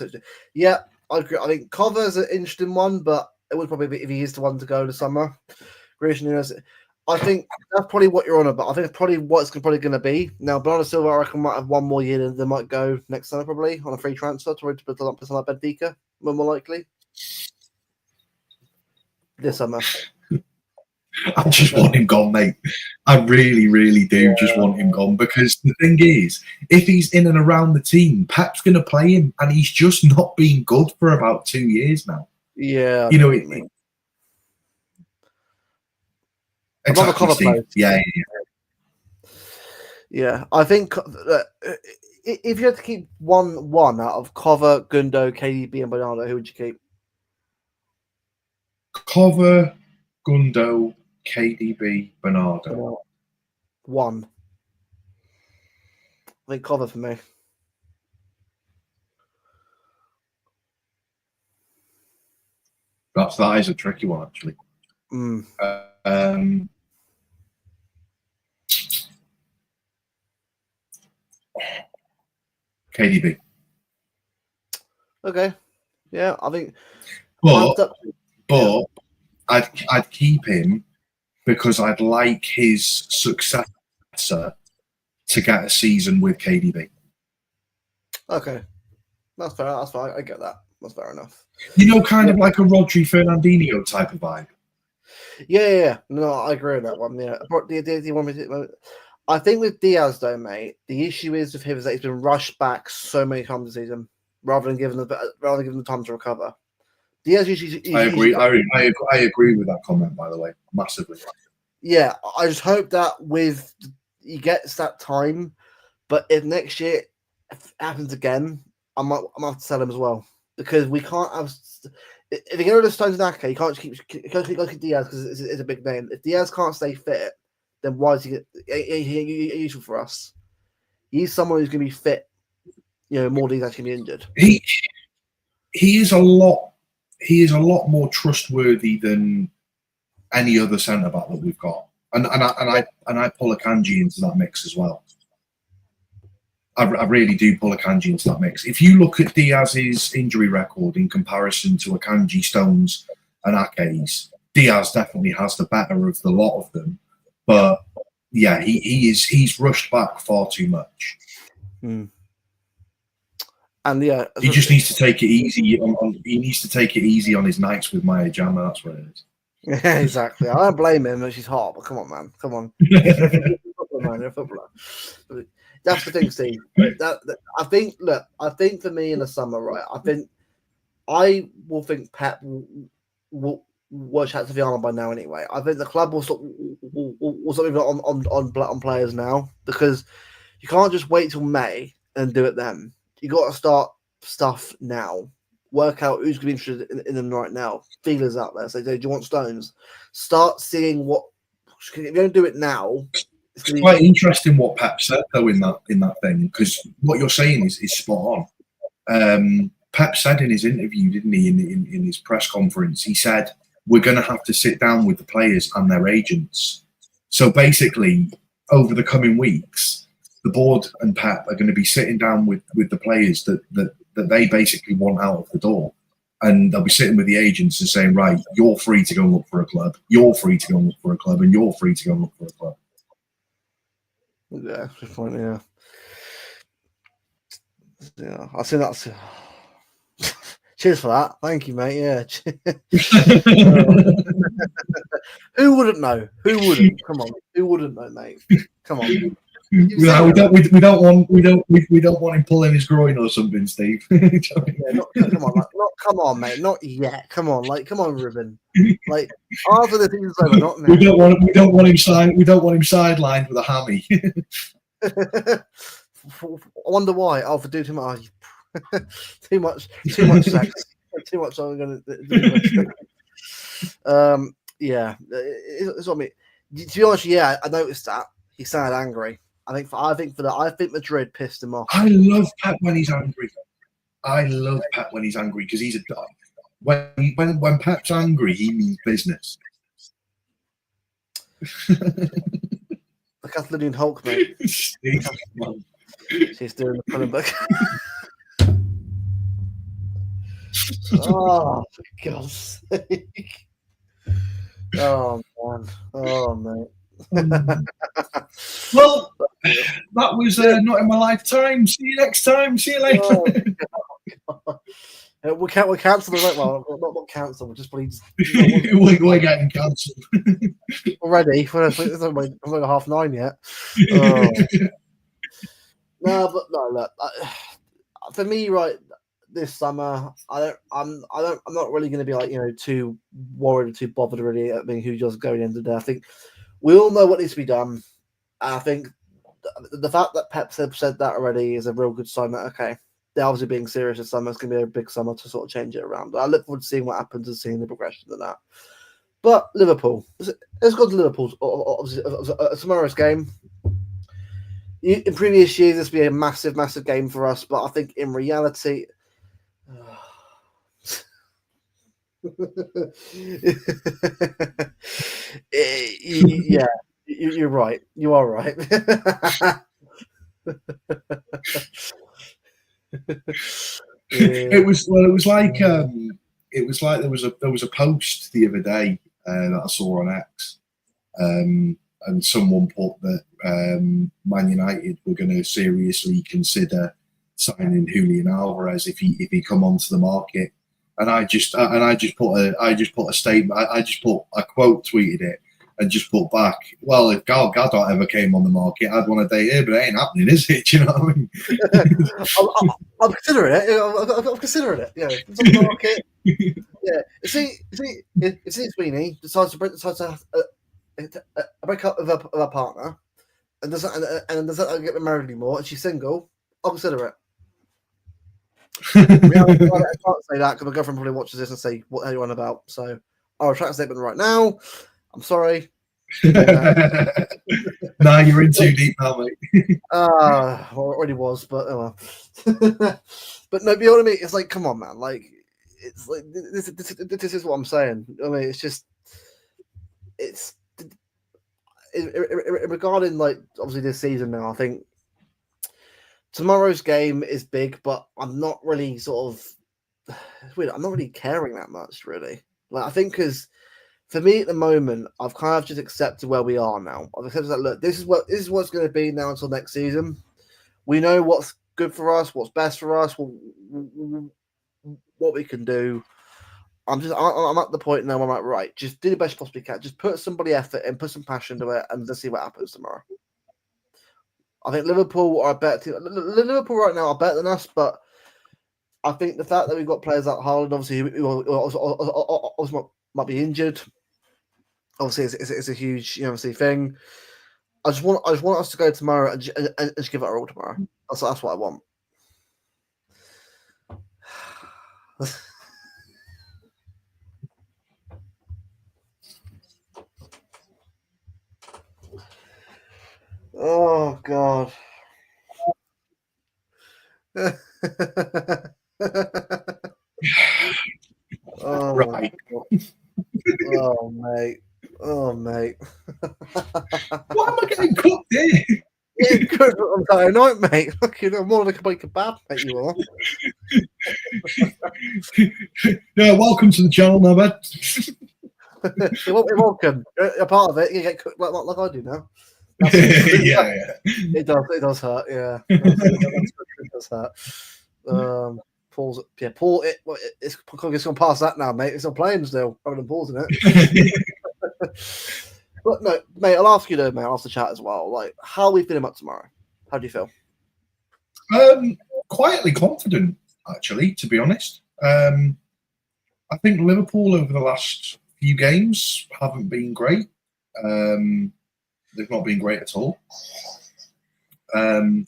Yeah, I agree. I think Cover is an interesting one, but it would probably be if he is the one to go this summer. I think that's probably what you're on about. I think it's probably what it's probably going to be. Now, Bernardo Silva, I reckon, might have one more year and they might go next summer, probably on a free transfer to put on Benfica, more likely. This summer. I just want him gone, mate. I really, really do just want him gone, because the thing is, if he's in and around the team, Pep's going to play him, and he's just not been good for about 2 years now. Yeah. You know, exactly, Steve. Yeah. Yeah, I think if you had to keep one out of Cover, Gundo, KDB, and Bernardo, who would you keep? Cover, Gundo, KDB, Bernardo. One. I think Cover for me. That is a tricky one, actually. KDB. Okay. Yeah, I think. But I'd keep him because I'd like his successor to get a season with KDB. Okay, that's fair. That's fair. I get that. That's fair enough. You know, kind of like a Rodri Fernandinho type of vibe. Yeah. No, I agree with that one. Yeah, I think with Diaz though, mate, the issue is with him is that he's been rushed back so many times this season, rather than giving the time to recover. Diaz usually. I agree. I agree with that comment, by the way, massively. Yeah, I just hope that he gets that time, but if next year happens again, I might have to sell him as well, because we can't have. If you get rid of Stones and Ake, you can't keep Diaz because it's a big name. If Diaz can't stay fit, then why is he useful for us? He's someone who's going to be fit, more than he's actually be injured. He is a lot. He is a lot more trustworthy than any other centre back that we've got, and I pull Akanji into that mix as well. I really do pull Akanji into that mix. If you look at Diaz's injury record in comparison to Akanji, Stones, and Ake's, Diaz definitely has the better of the lot of them. But yeah, he's rushed back far too much. And yeah, he just needs to take it easy. He needs to take it easy on his nights with Maya Jama. That's what it is. Yeah, exactly. I don't blame him that she's hot, but come on, man. Come on. Footballer. That's the thing, Steve. I think for me in the summer, right? I will think Pep will watch out to Viana by now anyway. I think the club will start moving on players now, because you can't just wait till May and do it then. You got to start stuff now. Work out who's going to be interested in them right now. Feelers out there. Say, do you want Stones? Start seeing what. If you don't do it now, it's quite interesting what Pep said though in that thing, because what you're saying is spot on. Pep said in his interview, didn't he, in his press conference, he said we're going to have to sit down with the players and their agents. So basically, over the coming weeks, the board and Pep are going to be sitting down with the players that they basically want out of the door. And they'll be sitting with the agents and saying, right, you're free to go and look for a club. You're free to go and look for a club. And you're free to go and look for a club. Yeah, good point, yeah. Yeah, I think that's... Cheers for that. Thank you, mate. Yeah. Who wouldn't know? Who wouldn't? Come on. Who wouldn't know, mate? Come on. We don't want him pulling his groin or something, Steve. Come on, mate. Not yet. Come on, Ruben. Like after the thing's over, not now. We don't want him sidelined with a hammy. I wonder why. Oh, for doing too much. too much sex. Too much. I'm gonna do. Yeah, it's what I mean. To be honest, yeah, I noticed that he sounded angry. I think Madrid pissed him off. I love Pep when he's angry. Because he's a dog. When Pep's angry, he means business. The Catalonian Hulk, mate. She's doing the pulling back. Oh, for God's sake. Oh, man. Oh, mate. Well, that was not in my lifetime. See you next time. See you later. Oh, we'll cancel the right. Well, not cancel. We'll just please. We're getting cancelled already. It's only 9:30 yet. Oh. No, but no. Look, for me, right, this summer, I'm not really going to be like too worried or too bothered really. I mean, who just going into there? I think we all know what needs to be done. And I think the fact that Pep said that already is a real good sign that okay, they're obviously being serious this summer. It's going to be a big summer to sort of change it around. But I look forward to seeing what happens and seeing the progression of that. But Liverpool, let's go to Liverpool. Obviously, tomorrow's game. In previous years, this would be a massive, massive game for us. But I think in reality, yeah, you're right. You are right. It was like there was a post the other day that I saw on X, and someone put that Man United were going to seriously consider signing Julian Alvarez if he come onto the market, and I just put a statement. I just put a quote tweeted it. And just put back, well, if Gal Gadot ever came on the market, I'd want to date her, but it ain't happening, is it? Do you know what I mean? I'm considering it. I'm considering it. Yeah, it's on the market. Yeah, see, Sweeney decides to break up with her partner, and doesn't get married anymore, and she's single. I'll consider it. I can't say that because my girlfriend probably watches this and say, "What are you on about?" So I'll retract the statement right now. I'm sorry. Nah, you're in too deep now, mate. Well, it already was, but oh well. But no, you know what I mean? It's like, come on, man. Like, it's like this is what I'm saying. I mean, it's regarding like obviously this season now. I think tomorrow's game is big, but I'm not really I'm not really caring that much, really. Like, I think because. For me at the moment, I've kind of just accepted where we are now. I've accepted that look, this is what's going to be now until next season. We know what's good for us, what's best for us, what we can do. I'm at the point now where I'm like, right, just do the best you possibly can. Just put somebody effort in, put some passion to it, and let's see what happens tomorrow. I think Liverpool are a better team. Liverpool right now are better than us, but I think the fact that we've got players like Haaland, obviously, who also might be injured. Obviously, it's a huge, obviously thing. I just want us to go tomorrow and just give it our all tomorrow. That's what I want. Oh God. Oh, right. Oh, mate. Oh, mate. Why am I getting cooked here? Yeah, good on Saturday night, mate. Fucking more like a big kebab, mate, you are. Yeah, welcome to the channel, now, man. You're welcome. You're part of it. You get cooked like I do now. Yeah. It does hurt, yeah. It does hurt. Paul's, Paul, it's going to pass that now, mate. It's not playing still, rather than pausing it. But no, mate, I'll ask you though, mate, after chat as well. Like, how are we feeling about tomorrow? How do you feel? Quietly confident, actually, to be honest. I think Liverpool over the last few games haven't been great. They've not been great at all. I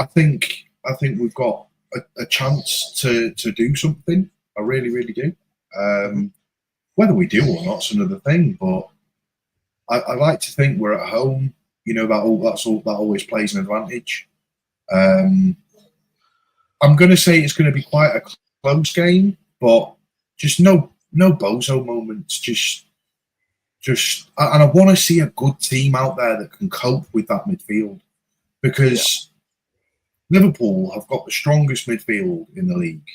think we've got a chance to do something. I really, really do. Whether we do or not's another thing, but I like to think we're at home. That always plays an advantage. I'm going to say it's going to be quite a close game, but just no bozo moments. Just And I want to see a good team out there that can cope with that midfield, because Liverpool have got the strongest midfield in the league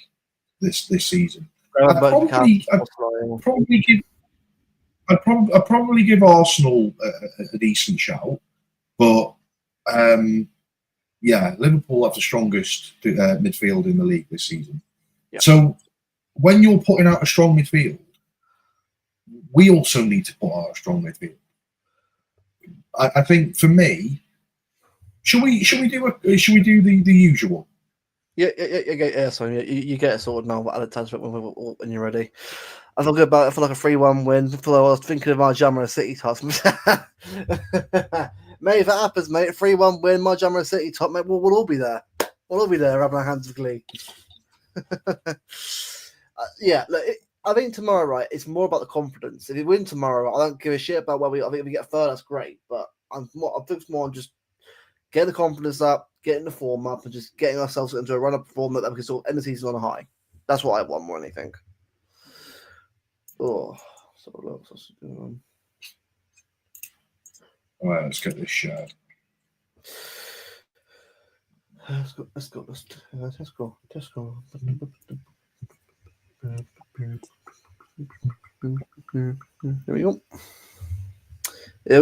this season. I'd probably give Arsenal a decent shout, but Liverpool have the strongest midfield in the league this season. Yeah. So when you're putting out a strong midfield, we also need to put out a strong midfield. I think for me, should we do the usual? Yeah. So you get it sorted now. Add it when you're ready. I feel good about it for like a 3-1 win. I was thinking of my Jammer City top. Mate, if that happens, mate, 3-1 win, my Jammer City top, mate, we'll all be there. We'll all be there, having our hands of glee. I think tomorrow, right, it's more about the confidence. If we win tomorrow, I don't give a shit about I think if we get third, that's great. But I think it's more on just getting the confidence up, getting the form up, and just getting ourselves into a run-up form that we can sort of end the season on a high. That's what I want more than anything. Oh, so what else is going on? All right, let's get this shared. Let's go. Here we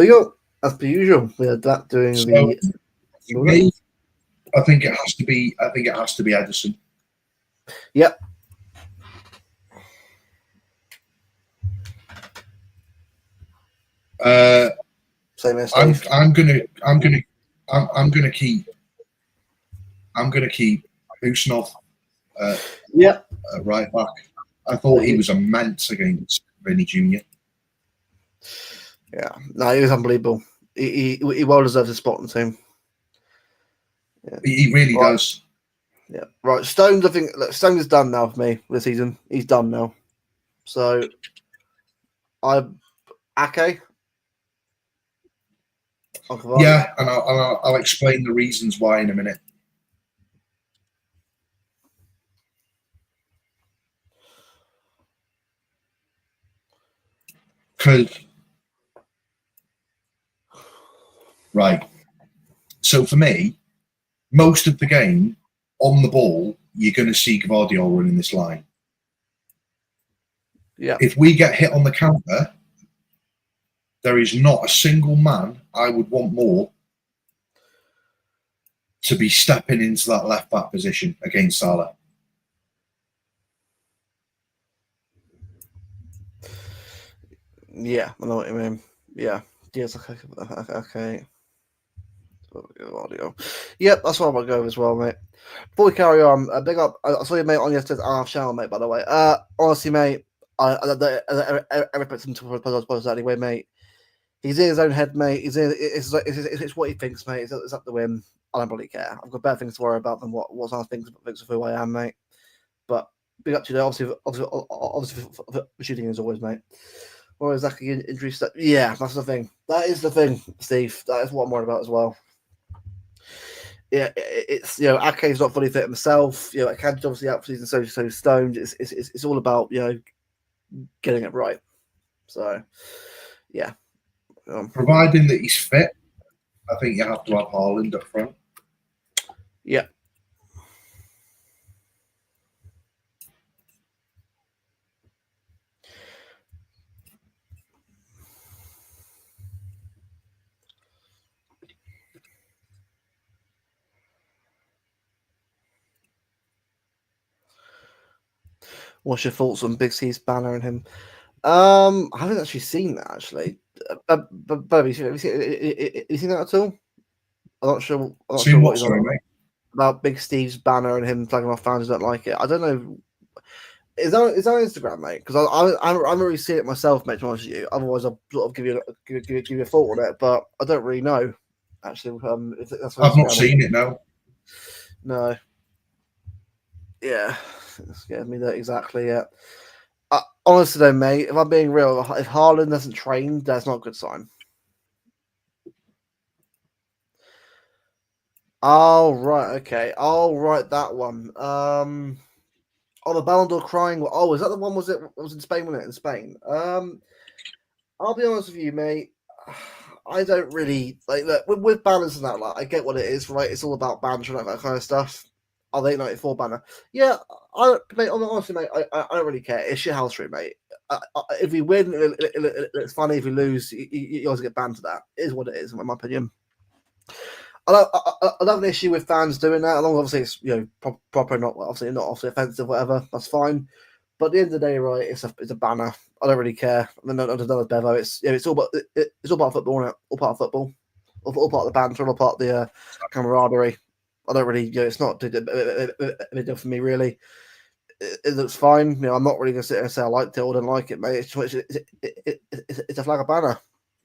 go. As per usual, we had that doing me, I think it has to be Edison. Yep. Same as Steve. I'm gonna keep Usnov right back. I thought he was immense against Vinny Jr. Yeah, no, he was unbelievable. He well deserves a spot in the team. Yeah. He really does. Yeah, right. Stones, I think Stones is done now for me this season. He's done now. So, Ake. Yeah, and I'll explain the reasons why in a minute. Right. So for me, most of the game on the ball, you're going to see Gvardiol running this line. Yeah. If we get hit on the counter, there is not a single man I would want more to be stepping into that left back position against Salah. Yeah, I know what you mean. Yeah. Yes, okay. Audio. Yep, that's what I'm gonna go as well, mate. Before we carry on, big up. I saw you, mate, on yesterday's half channel, mate. By the way, honestly, mate, I respect him to post anyway, mate. He's in his own head, mate. It's what he thinks, mate. It's up to him. I don't really care. I've got better things to worry about than what someone thinks of who I am, mate. But big up to you, obviously for shooting as always, mate. Or exactly injury stuff. Yeah, that's the thing. That is the thing, Steve. That is what I'm worried about as well. Yeah, it's Ake's not fully fit himself. Akanji's obviously out for season, so stoned. It's all about getting it right. So yeah. Providing that he's fit, I think you have to have Haaland up front. Yeah. What's your thoughts on Big C's banner and him? I haven't actually seen that actually. But have you seen that at all? I'm not sure. What sorry, mate? About Big Steve's banner and him flagging off fans who don't like it. I don't know. Is that on Instagram, mate? Because I haven't really seen it myself, mate. To be honest with you, otherwise I'll sort of give you a thought on it. But I don't really know. Actually, if that's I've not seen it now. No. Yeah, it scared me that exactly. Yeah. Honestly, though, mate, if I'm being real, if Haaland doesn't train, that's not a good sign. Oh, right, okay. Oh, right, that one. The Ballon d'Or crying. Oh, is that the one? Was it in Spain? Wasn't it in Spain? I'll be honest with you, mate. I don't really like look with banners and that. Like, I get what it is, right? It's all about banter and that kind of stuff. Are they 94 banner? Yeah, mate. Honestly, mate, I don't really care. It's your house room, mate. If we win, it's funny. If we lose, you always get banned to that. It is what it is, in my opinion. I don't have an issue with fans doing that. As long as obviously it's proper, not obviously offensive, whatever. That's fine. But at the end of the day, right, it's a banner. I don't really care. I mean, not another Bevo. It's all about it's all about football, isn't it? All part of football, all part of the banter, all part of the camaraderie. I don't really, it's not a big deal for me, really. It looks fine. I'm not really gonna sit there and say I liked it or didn't like it, mate. It's a flag of banner.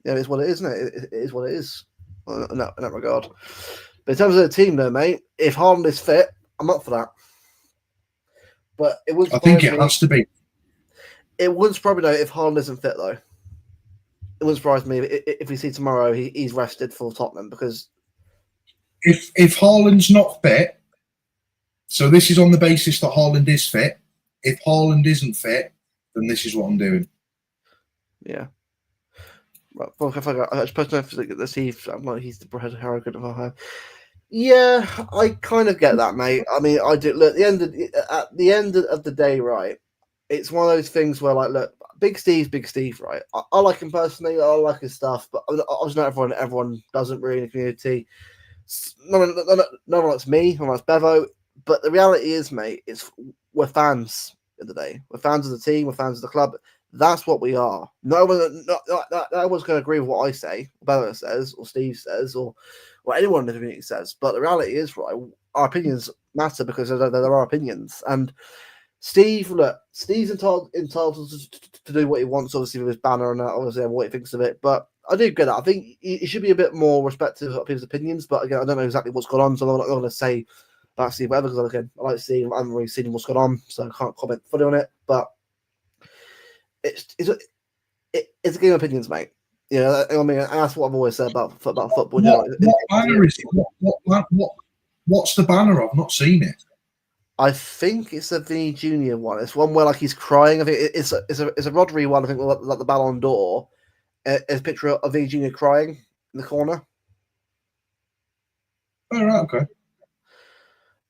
It's what it is, isn't it? It is what it is in that regard. But in terms of the team, though, mate, if Haaland is fit, I'm up for that. But it would. I think it has to be. It wouldn't surprise me though if Haaland isn't fit though. It wouldn't surprise me if we see tomorrow he's rested for Tottenham because if Haaland's not fit, so this is on the basis that Haaland is fit. If Haaland isn't fit, then this is what I'm doing. Yeah. Well, I suppose to see if I'm like he's the bread arrogant of our. Yeah, I kind of get that, mate. I mean, I do. Look, at the end of the day, right? It's one of those things where, like, look, Big Steve, right? I like him personally. I like his stuff, but obviously not everyone doesn't really in the community. No one likes me. No one likes Bevo. But the reality is, mate, we're fans of the day. We're fans of the team. We're fans of the club. That's what we are. No one's going to agree with what I say, Bevo says, or Steve says, or anyone in the community says. But the reality is, right, our opinions matter because there are opinions. And Steve's entitled to do what he wants, obviously, with his banner and that, obviously, what he thinks of it. But I do get that. I think he should be a bit more respectful of people's opinions. But again, I don't know exactly what's going on, so I'm not going to say about Steve whatever, because again, I like Steve. I haven't really seen what's going on, so I can't comment fully on it. But it's a game of opinions, mate. I mean, that's what I've always said about football. What banner is it? What's the banner? I've not seen it. I think it's a Vinny Junior one. It's one where like he's crying. I think it's a Rodri one. I think like the Ballon d'Or. It's a picture of Vinny Junior crying in the corner. Oh, right, okay.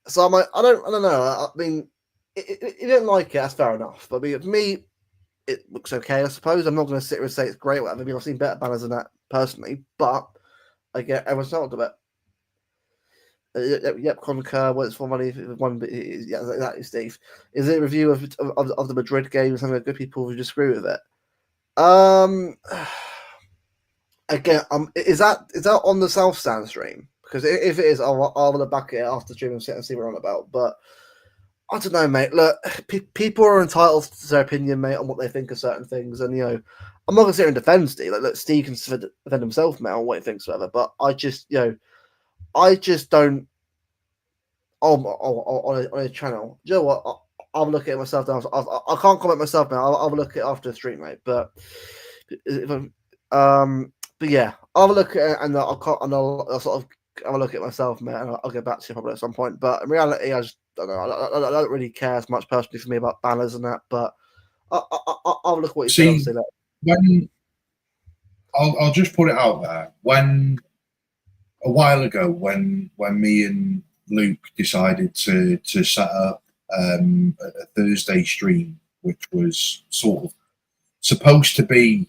So I'm like, I don't know. I mean, you didn't like it. That's fair enough. But I mean, for me, it looks okay. I suppose I'm not going to sit here and say it's great. Whatever. I mean, I've seen better banners than that personally, but I get everyone's not of it. Yep, concur. What's for money? One, yeah, exactly, Steve. Is it a review of the Madrid game? Some of the good people who disagree with it. Again, is that on the South Stand stream? Because if it is, I'll look back at it after the stream and see what I'm on about. But I don't know, mate. Look, people are entitled to their opinion, mate, on what they think of certain things, and I'm not gonna sit here and defend Steve. Like, look, Steve can defend himself, mate, on what he thinks, whatever. But I just don't. On his channel. Do you know what? I'll look at it myself. I can't comment myself now. I'll look at it after the stream, mate. But yeah, I'll have a look at it and I'll sort of have a look at it myself, mate. And I'll get back to you probably at some point. But in reality, I just don't know. I don't really care as much personally for me about banners and that. But I'll look at what you see. Say, when I'll just put it out there. When a while ago, when me and Luke decided to set up a Thursday stream, which was sort of supposed to be.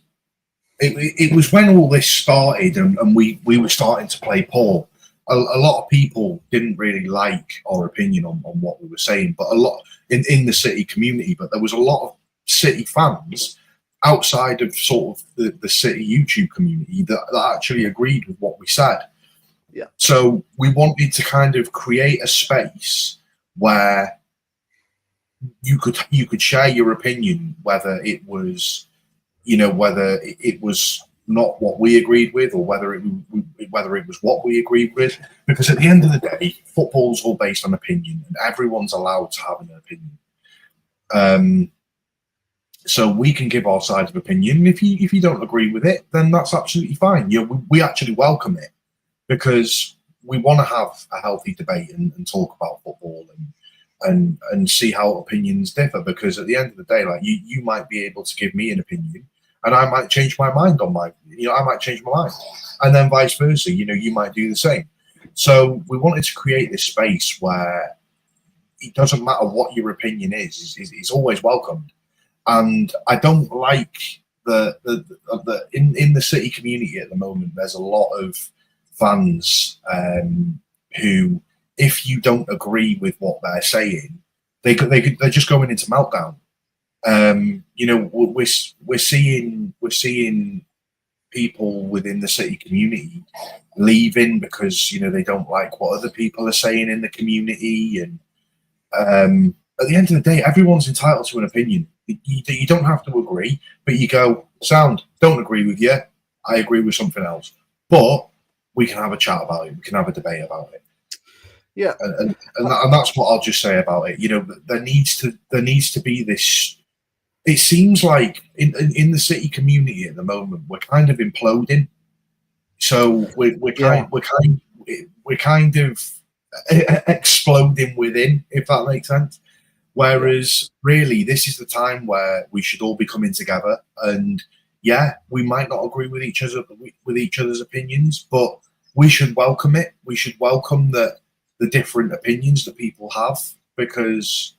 It was when all this started, and we were starting to play poor. A lot of people didn't really like our opinion on what we were saying, but a lot in the City community. But there was a lot of City fans outside of sort of the City YouTube community that actually agreed with what we said. Yeah. So we wanted to kind of create a space where you could share your opinion, whether it was, whether it was not what we agreed with, or whether it was what we agreed with. Because at the end of the day, football's all based on opinion, and everyone's allowed to have an opinion. So we can give our side of opinion. If you don't agree with it, then that's absolutely fine. We actually welcome it, because we want to have a healthy debate and talk about football and see how opinions differ. Because at the end of the day, like you might be able to give me an opinion, and I might change my mind on I might change my mind, and then vice versa. You might do the same. So we wanted to create this space where it doesn't matter what your opinion is; it's always welcomed. And I don't like in the City community at the moment. There's a lot of fans who, if you don't agree with what they're saying, they're just going into meltdown. We're seeing people within the City community leaving because they don't like what other people are saying in the community, and at the end of the day, everyone's entitled to an opinion. You don't have to agree, but you go, sound, don't agree with you. I agree with something else, but we can have a chat about it. We can have a debate about it. Yeah, and that's what I'll just say about it. There needs to be this. It seems like in the City community at the moment we're kind of imploding. So we're kind of exploding within, if that makes sense. Whereas really, this is the time where we should all be coming together. And yeah, we might not agree with each other's opinions, but we should welcome it. We should welcome the different opinions that people have, because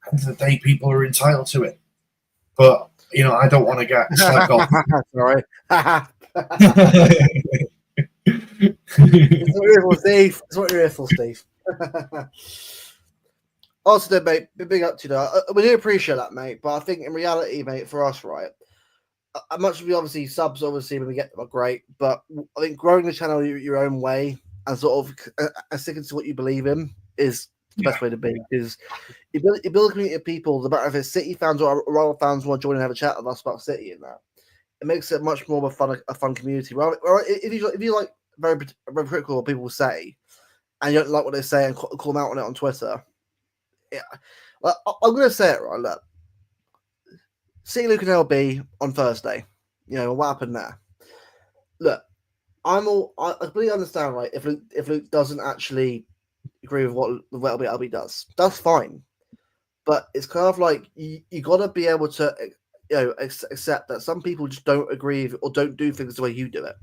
at the end of the day, people are entitled to it. But I don't want to get slagged off. Sorry. It's what you're here for, Steve. Also, mate, big up to you. We do appreciate that, mate. But I think in reality, mate, for us, right, much of we obviously subs, obviously, when we get them are great. But I think growing the channel your own way and sort of sticking to what you believe in is the best way to be. Because you build a community of people, no matter if it's City fans or Royal fans want to join and have a chat with us about City and that, it makes it much more of a fun community. Well, if you like very critical what people say, and you don't like what they say and call them out on it on Twitter. Yeah, well, I'm going to say it right. Look, City Luke and LB on Thursday. What happened there? Look, I completely understand, right? If Luke doesn't actually agree with what LB does, that's fine. But it's kind of like you got to be able to, accept that some people just don't agree or don't do things the way you do it.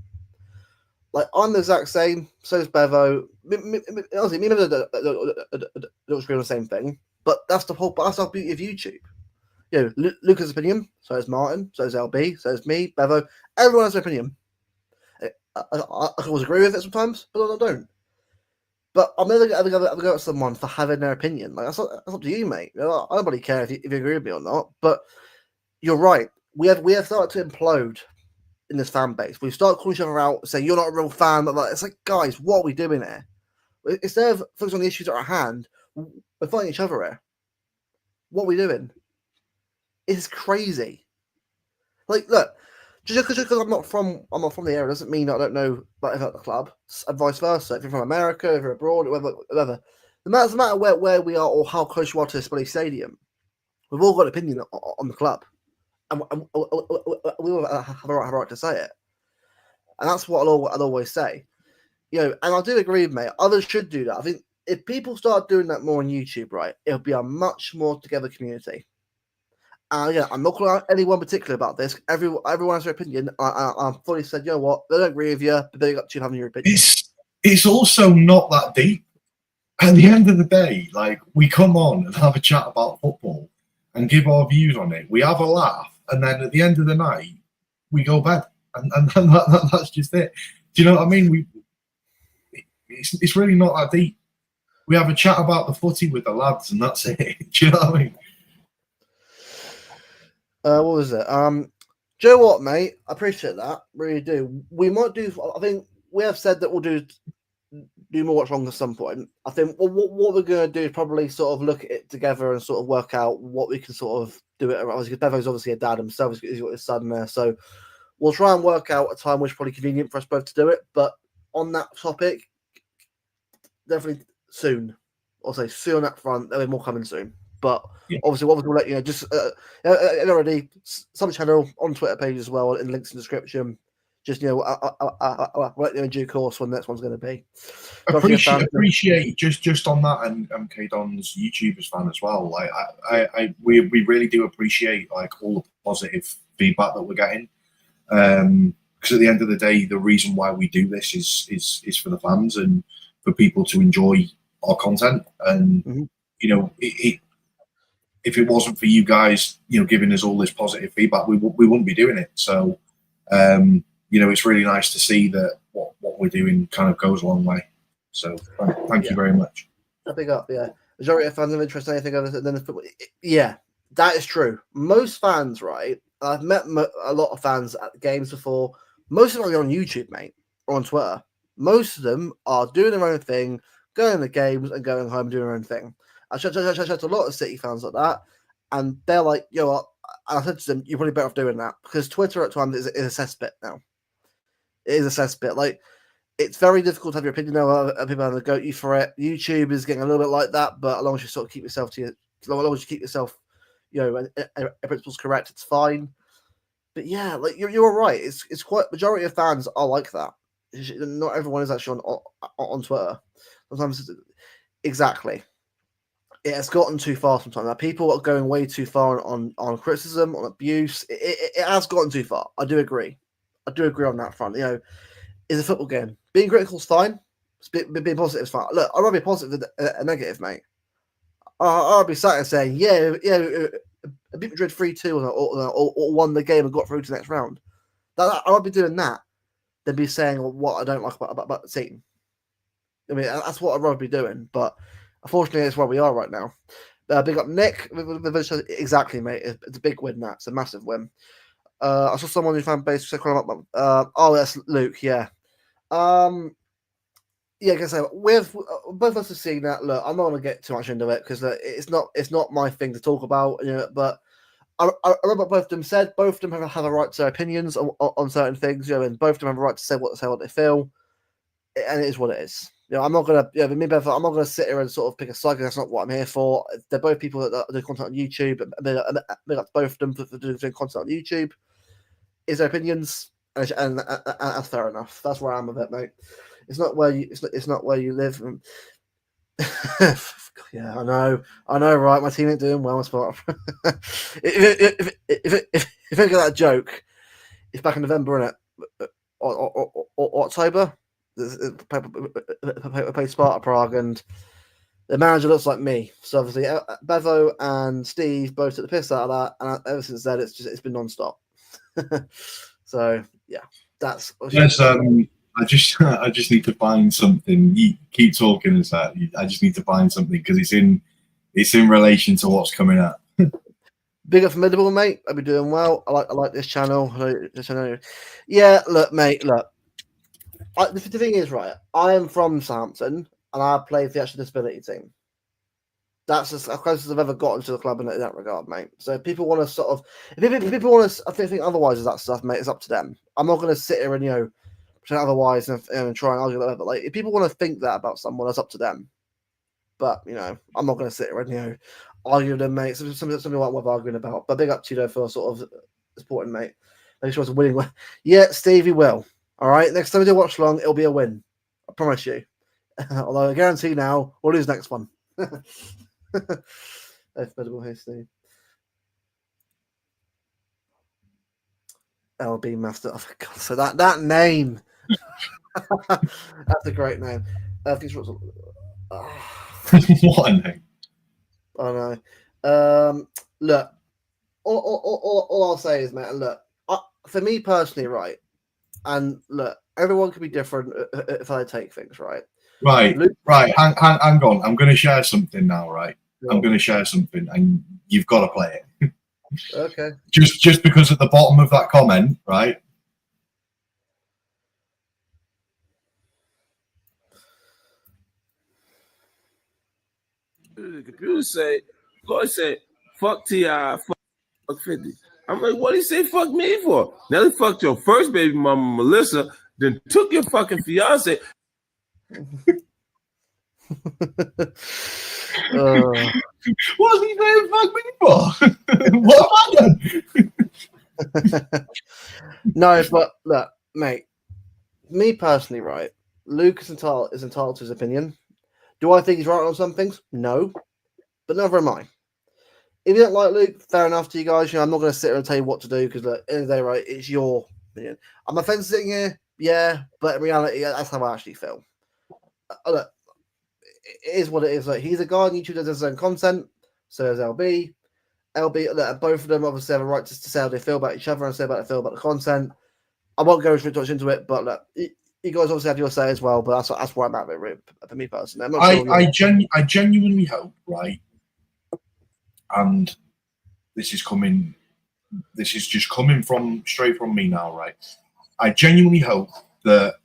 Like, I'm the exact same. So is Bevo. Honestly, me and Bevo don't agree on the same thing. But that's the beauty of YouTube. Luke has an opinion. So is Martin. So is LB. So is me. Bevo. Everyone has an opinion. I always agree with it sometimes, but I don't. But I'm never going to go at someone for having their opinion. Like, that's up to you, mate. I don't really care if you agree with me or not. But you're right. We have started to implode in this fan base. We start calling each other out, saying you're not a real fan. But it's like, guys, what are we doing here? Instead of focusing on the issues at our hand, we're fighting each other here. What are we doing? It's crazy. Like, look, just because I'm not from the area doesn't mean I don't know about the club, and vice versa. If you're from America, if you're abroad, whatever. No matter where we are or how close you are to a Spilly Stadium, we've all got an opinion on the club. And we all have a right to say it. And that's what I'd always say. And I do agree, mate. Others should do that. I think if people start doing that more on YouTube, right, it'll be a much more together community. And I'm not calling out anyone particular about this. Everyone has their opinion. I fully said, you know what, they don't agree with you, but they got to having your opinion. It's also not that deep. At the end of the day, like, we come on and have a chat about football and give our views on it. We have a laugh. And then at the end of the night, we go bed, and that's just it. Do you know what I mean? It's really not that deep. We have a chat about the footy with the lads, and that's it. Do you know what I mean? What was it? Do you know what, mate? I appreciate that. Really do. We might do. I think we have said that we'll do more watch along at some point. I think what we're going to do is probably sort of look at it together and sort of work out what we can sort of do it around. Because Bevo's obviously a dad himself. He's got his son there. So we'll try and work out a time which is probably convenient for us both to do it. But on that topic, definitely soon. I'll say soon on that front. There'll be more coming soon. But obviously, we'll let you know. Just already, some channel on Twitter page as well, and links in the description. Just I'll let you know in due course when the next one's going to be. Appreciate just on that, and MK Don's YouTubers fan as well. Like we really do appreciate like all the positive feedback that we're getting. Because at the end of the day, the reason why we do this is for the fans and for people to enjoy our content. And if it wasn't for you guys, giving us all this positive feedback, we wouldn't be doing it. So, it's really nice to see that what we're doing kind of goes a long way. So, thank you very much. A big up, yeah. Majority of fans are interested in anything other than the football. Yeah, that is true. Most fans, right? I've met a lot of fans at the games before. Most of them are on YouTube, mate, or on Twitter. Most of them are doing their own thing, going to the games and going home doing their own thing. I chat to a lot of City fans like that, and they're like, what? I said to them, you're probably better off doing that, because Twitter at times is a cesspit now. It is a cesspit. Like, it's very difficult to have your opinion now. People are going to goat you for it. YouTube is getting a little bit like that, but as long as you sort of keep yourself as long as you keep yourself, principles correct, it's fine. But yeah, like you're right. It's quite majority of fans are like that. Not everyone is actually on Twitter. Sometimes, exactly. It has gotten too far sometimes. Now, people are going way too far on criticism, on abuse. It has gotten too far. I do agree. On that front. It's a football game. Being critical is fine. Being positive is fine. Look, I'd rather be positive than a negative, mate. I'd be sat there saying, beat Madrid 3-2 or won the game and got through to the next round. I'd be doing that than be saying what I don't like about the team. I mean, that's what I'd rather be doing. But unfortunately, it's where we are right now. Big up Nick. Exactly, mate. It's a big win. It's a massive win. I saw someone who fan base said, that's Luke. Yeah. Like I say, both of us have seen that. Look, I'm not going to get too much into it because it's not my thing to talk about. But I remember both of them said. Both of them have a right to their opinions on certain things. And both of them have a right to say what they feel, and it is what it is. I'm not gonna. I'm not gonna sit here and sort of pick a side. That's not what I'm here for. They're both people that do content on YouTube. Big up both of them for doing content on YouTube. Is their opinions, and that's fair enough. That's where I am with it, mate. It's not where you. It's not where you live. Yeah, I know, right? My team ain't doing well. If you think of that joke, it's back in November, isn't it? Or October. Play Sparta Prague, and the manager looks like me. So obviously, Bevo and Steve both took the piss out of that, and ever since then, it's been non-stop. So yeah, that's. I just need to find something. You keep talking as that. I just need to find something because it's in relation to what's coming up. Big up for Midable, mate. I'll be doing well. I like this channel. Yeah, look, mate. Look, the thing is, right. I am from Southampton, and I play for the actual disability team. That's as close as I've ever gotten to the club in that regard, mate. So if people want to sort of, if people want to, I think otherwise is that stuff, mate. It's up to them. I'm not going to sit here and pretend otherwise and try and argue that. But like, if people want to think that about someone, that's up to them. But I'm not going to sit here and argue with them, mate. Something like what we're arguing about. But big up to you for sort of supporting, mate. Make sure it's a winning. Yeah, Stevie will. All right. Next time we do watch long, it'll be a win. I promise you. Although I guarantee now we'll lose next one. That's Medical Steve. LB Master. Oh, God, so that name. That's a great name. What a name. I know. Look, all I'll say is, mate, look, for me personally, right, and look, everyone can be different if I take things, right? Right. Hang on. I'm going to share something now, right? Yeah. I'm going to share something, and you've got to play it. Okay. Just because at the bottom of that comment, right? The computer say, Lord said, fuck T.I., fuck 50. I'm like, what did he say fuck me for? Now he fucked your first baby mama, Melissa, then took your fucking fiance. What's he saying fuck me for? What have I done? No, but look, mate, me personally, right, Luke is entitled to his opinion. Do I think he's right on some things? No, but never am I. If you don't like Luke, fair enough to you guys. I'm not going to sit here and tell you what to do because at the end of the day, right, it's your opinion. I'm offended sitting here, yeah, but in reality, that's how I actually feel. Look, it is what it is. Like, he's a guy on YouTube that does his own content, so is LB. Look, both of them obviously have a right to say how they feel about each other and say how they feel about the content. I won't go too much into it, but look, you guys obviously have your say as well. But that's where I'm at with it, for me personally. I'm not sure I genuinely hope, right, and this is just coming from straight from me now, right? I genuinely hope that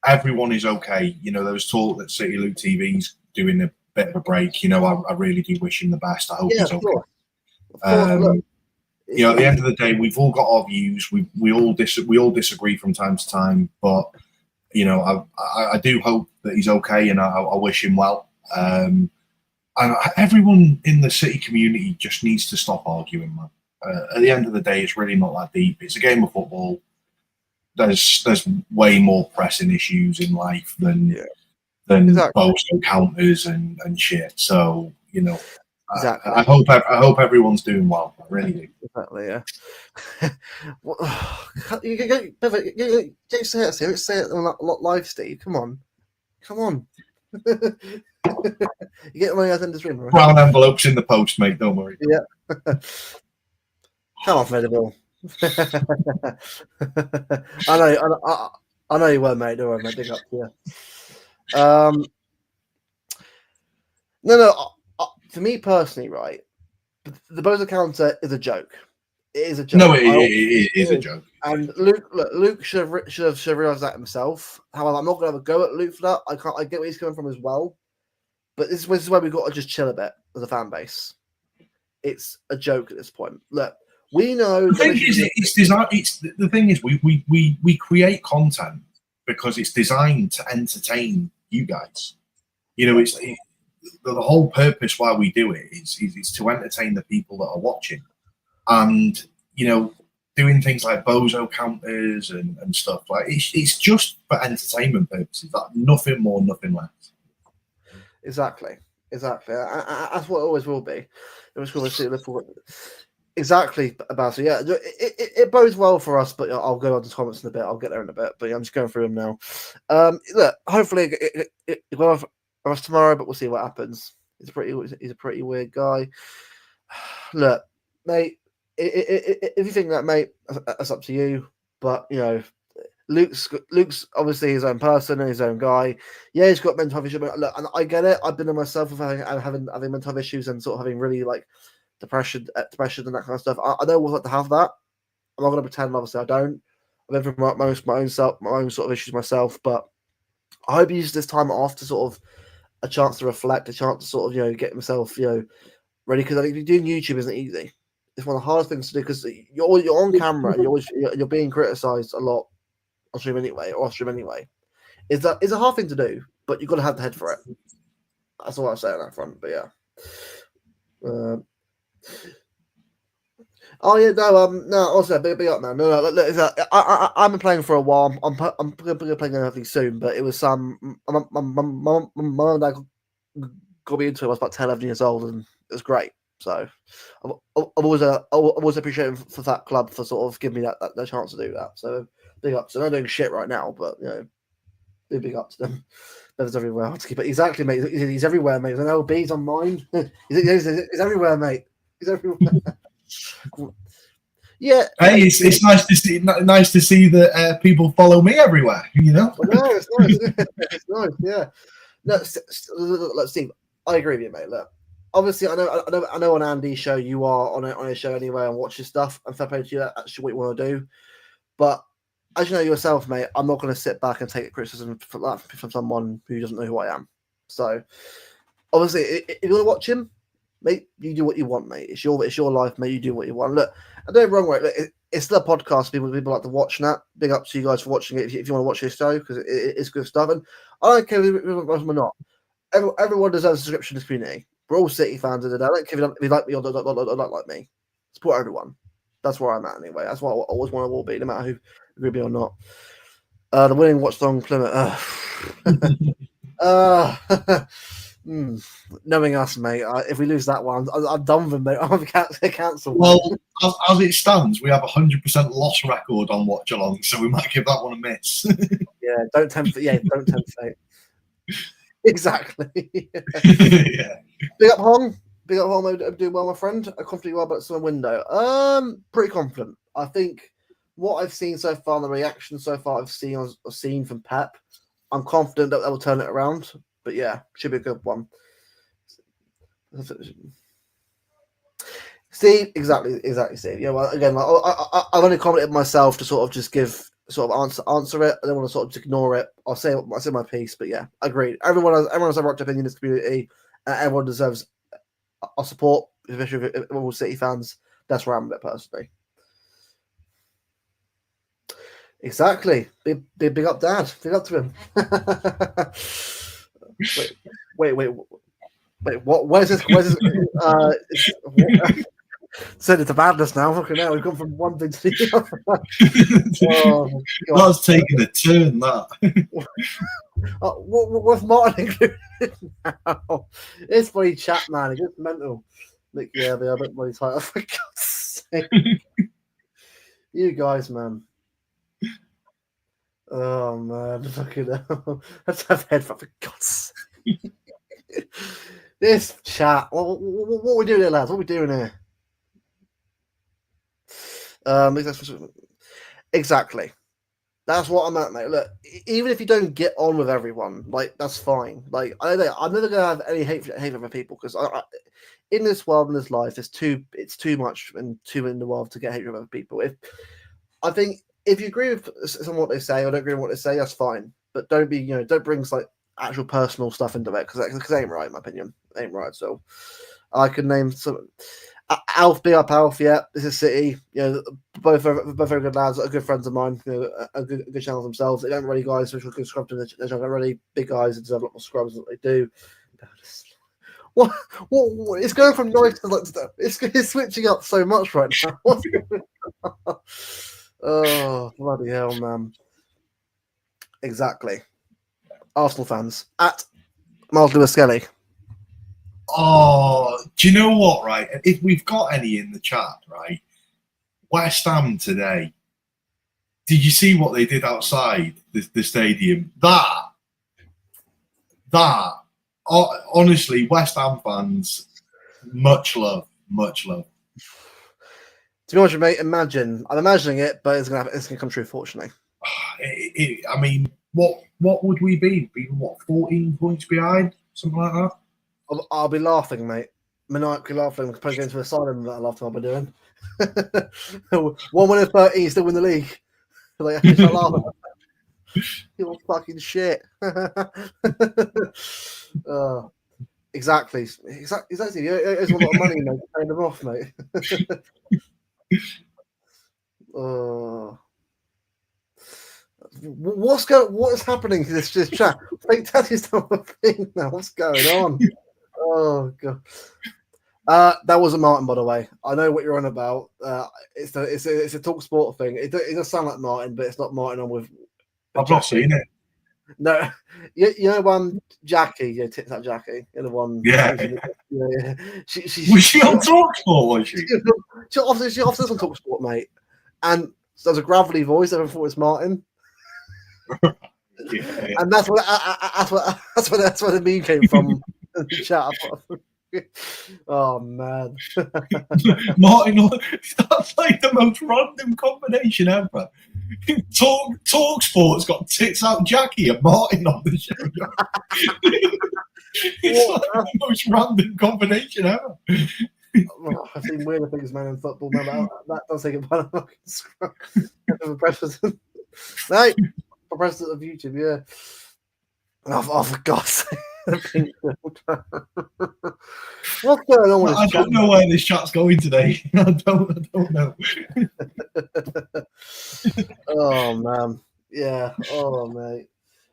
everyone is okay. You know, there was talk that City Loot TV's doing a bit of a break. You know, I really do wish him the best. I hope he's okay. Of course, look, you know, at the end of the day, we've all got our views. We all disagree from time to time, but you know, I do hope that he's okay, and I wish him well. And everyone in the City community just needs to stop arguing, man. At the end of the day, it's really not that deep. It's a game of football. There's way more pressing issues in life than bozo counters and shit. So you know, exactly. I hope everyone's doing well. I really do. Exactly, yeah. Say it on live, Steve. Come on. You get money out in this room, right? Brown envelopes in the post, mate. Don't worry. Yeah. Come on, Fedible. I know you were, mate. Don't worry, mate. Big up to you. No. For me personally, right, the Bozo counter is a joke. It is a joke. No, it is a joke. And Luke should have realized that himself. However, I'm not going to have a go at Luke for that. I get where he's coming from as well. But this is where we've got to just chill a bit as a fan base. It's a joke at this point. Look, we know. The thing is, we create content because it's designed to entertain you guys. You know, the whole purpose why we do it is to entertain the people that are watching. And, you know, doing things like bozo counters and stuff, like it's just for entertainment purposes, like nothing more, nothing less. Exactly. That's what it always will be. It was going to see Liverpool. Exactly about it. Yeah, it bodes well for us, but I'll go on to comments in a bit. I'll get there in a bit, but I'm just going through them now. Look, hopefully it will for us tomorrow, but we'll see what happens. He's a pretty weird guy. Look, mate, if you think that, mate, that's up to you. But you know, Luke's obviously his own person and his own guy. Yeah, he's got mental health issues. But look, and I get it. I've been there myself with having mental health issues and sort of having really like depression and that kind of stuff. I know what it's like to have that. I'm not going to pretend, obviously, I don't. I've been through my own sort of issues myself, but I hope he uses this time off to sort of a chance to reflect, a chance to sort of get himself ready. Because I think doing YouTube isn't easy. It's one of the hardest things to do because you're on camera and you're being criticised a lot on stream anyway, or off stream anyway. It's a hard thing to do, but you've got to have the head for it. That's all I say on that front. But yeah. Oh yeah, no. Also, big up, man. No. Look, I've been playing for a while. I'm going to play anything soon, but it was my mum and dad got me into it. I was about 10, 11 years old, and it was great. So I've always appreciated for that club for sort of giving me that chance to do that. So big up. So they're not doing shit right now, but big up to them. There's everywhere. To keep it exactly, mate. He's everywhere, mate. There's an LB's on mine. He's everywhere, mate. He's everywhere. Yeah. Hey, it's nice to see that people follow me everywhere. You know. No, it's nice. It's nice. Yeah. No, look, Steve. I agree with you, mate. Look, obviously, I know on Andy's show you are on his show anyway and watch his stuff. And fair play to you. That's actually what you want to do. But as you know yourself, mate, I'm not going to sit back and take a criticism from someone who doesn't know who I am. So, obviously, if you want to watch him, mate, you do what you want, mate. It's your life, mate. You do what you want. Look, I don't get me wrong, right? Look, it's still a podcast. People like to watch that. Big up to you guys for watching it. If you want to watch this show, because it's good stuff. And I don't care if we're not. Everyone deserves a subscription to this community. We're all City fans, and I don't care if you like me or don't like me. Support everyone. That's where I'm at anyway. That's what I always want to all be, no matter who agree with me or not. The winning watch song Plymouth. Knowing us, mate, if we lose that one, I'm done with them, mate. I'm cancelled. Well, as it stands, we have a 100% loss record on Watch Along, so we might give that one a miss. Yeah, don't tempt fate. Exactly. Yeah. Big up Hong. Big up Hong. I'm doing well, my friend. I'm confident well, but it's my window. Pretty confident. I think what I've seen so far, the reaction so far I've seen from Pep, I'm confident that will turn it around. But yeah, should be a good one. Steve, exactly, Steve. Yeah, well, again, I've only commented myself to sort of just give sort of answer it. I don't want to sort of just ignore it. I'll say my piece, but yeah, agreed. Everyone has a right to opinion in this community. Everyone deserves our support, especially if we're all City fans. That's where I'm at personally. Exactly. Big up, Dad. Big up to him. Wait. What? Where's this? Said it's a madness now. Fucking hell, we've gone from one thing to the other. That's taking a turn, that. What's Martin included now? It's funny chat, man. It gets mental. Like, yeah, they are a bit bloody tight. For God's sake. You guys, man. Oh, man. Fucking hell. Let's have head for God's sake. This chat. What are we doing here, lads? What are we doing here? Exactly. That's what I'm at, mate. Look, even if you don't get on with everyone, like, that's fine. Like, I'm never gonna have any hate for other people because in this world, in this life, it's too much and too in the world to get hate with other people. I think if you agree with some of what they say or don't agree with what they say, that's fine. But don't bring like actual personal stuff into it because it ain't right, in my opinion. It ain't right. So I can name some. Alf, big up Alf, yeah. This is City. Both very good lads, are good friends of mine. Are good channels themselves. They don't really guys which are good scrubs in the channel. They're really big guys that deserve a lot more scrubs than they do. What? It's going from nice to like it's switching up so much right now. What's going on? Oh, bloody hell, man. Exactly. Arsenal fans at Miles Lewis Skelly. Oh, do you know what, right? If we've got any in the chat, right? West Ham today. Did you see what they did outside the stadium? That, honestly, West Ham fans, much love. To be honest, mate, I'm imagining it, but it's gonna come true, fortunately. I mean, what would we be? 14 points behind? Something like that? I'll be laughing, mate. Maniacally laughing. Probably going to asylum that I love I'll be doing. 1 win in 13, still win the league. Like, I laugh. You're fucking shit. Exactly. It's a lot of money, mate. Paying them off, mate. What is happening to this chat? Fake Daddy's not a thing now. What's going on? Oh god. That wasn't Martin, by the way. I know what you're on about. It's a Talk Sport thing. It does sound like Martin, but it's not Martin on with I've not seen it. No, you know Jackie, tits that Jackie, the one. Yeah. Was she on Talk Sport? Was she? She obviously on Talk Sport, mate. And so there's a gravelly voice. Everyone thought it was Martin. Yeah. And that's where the meme came from. The chat. Oh man, Martin, that's like the most random combination ever. Talk Sport's got tits out Jackie and Martin on the show. It's like the most random combination ever. I've seen weirder things, man, in football. Man, that does take it by the fucking scrub. The president, right? For president of YouTube, yeah. Oh, for God's sake. What's going on with this I don't know where this chat's going today. I don't know. Oh man, yeah. Oh mate,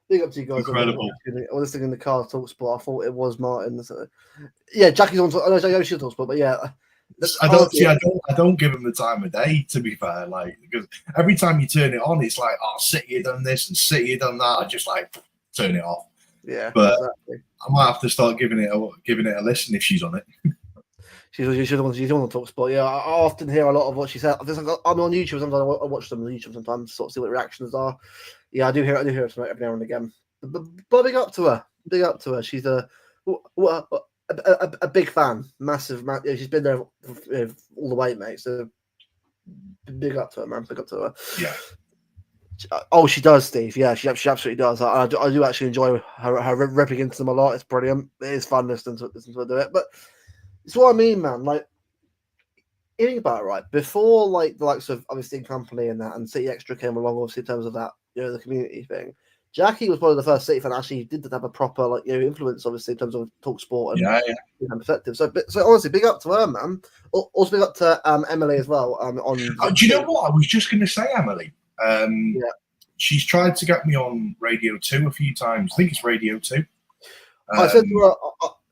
big up to you guys. Incredible. I was listening in the car Talk Sport. I thought it was Martin. So, yeah, Jackie's on. I know she's Talk Sport, but yeah. I don't give him the time of day. To be fair, like because every time you turn it on, it's like, oh, City done this and City done that. I just like turn it off. Yeah, but exactly. I might have to start giving it a listen if she's on it. She's the one to talk sport. Yeah, I often hear a lot of what she said. I'm on YouTube sometimes. I watch them on YouTube sometimes to sort of see what the reactions are. Yeah, I do hear it every now and again. But big up to her. Big up to her. She's a big fan, massive. Yeah, she's been there all the way, mate. So big up to her, man. Big up to her. Yeah. Oh, she does, Steve. Yeah, she absolutely does. I do actually enjoy her ripping into them a lot. It's brilliant. It is fun listening to her do it. But it's what I mean, man. Like, think about it, right? Before, like, the likes of obviously Company and that, and City Extra came along, obviously, in terms of that, the community thing. Jackie was one of the first City fans actually did have a proper, like, influence, obviously, in terms of talk sport and perspective. So honestly, big up to her, man. Also, big up to Emily as well. Do you know what? I was just going to say, Emily. Yeah. She's tried to get me on Radio 2 a few times. I think it's Radio 2. I said to her,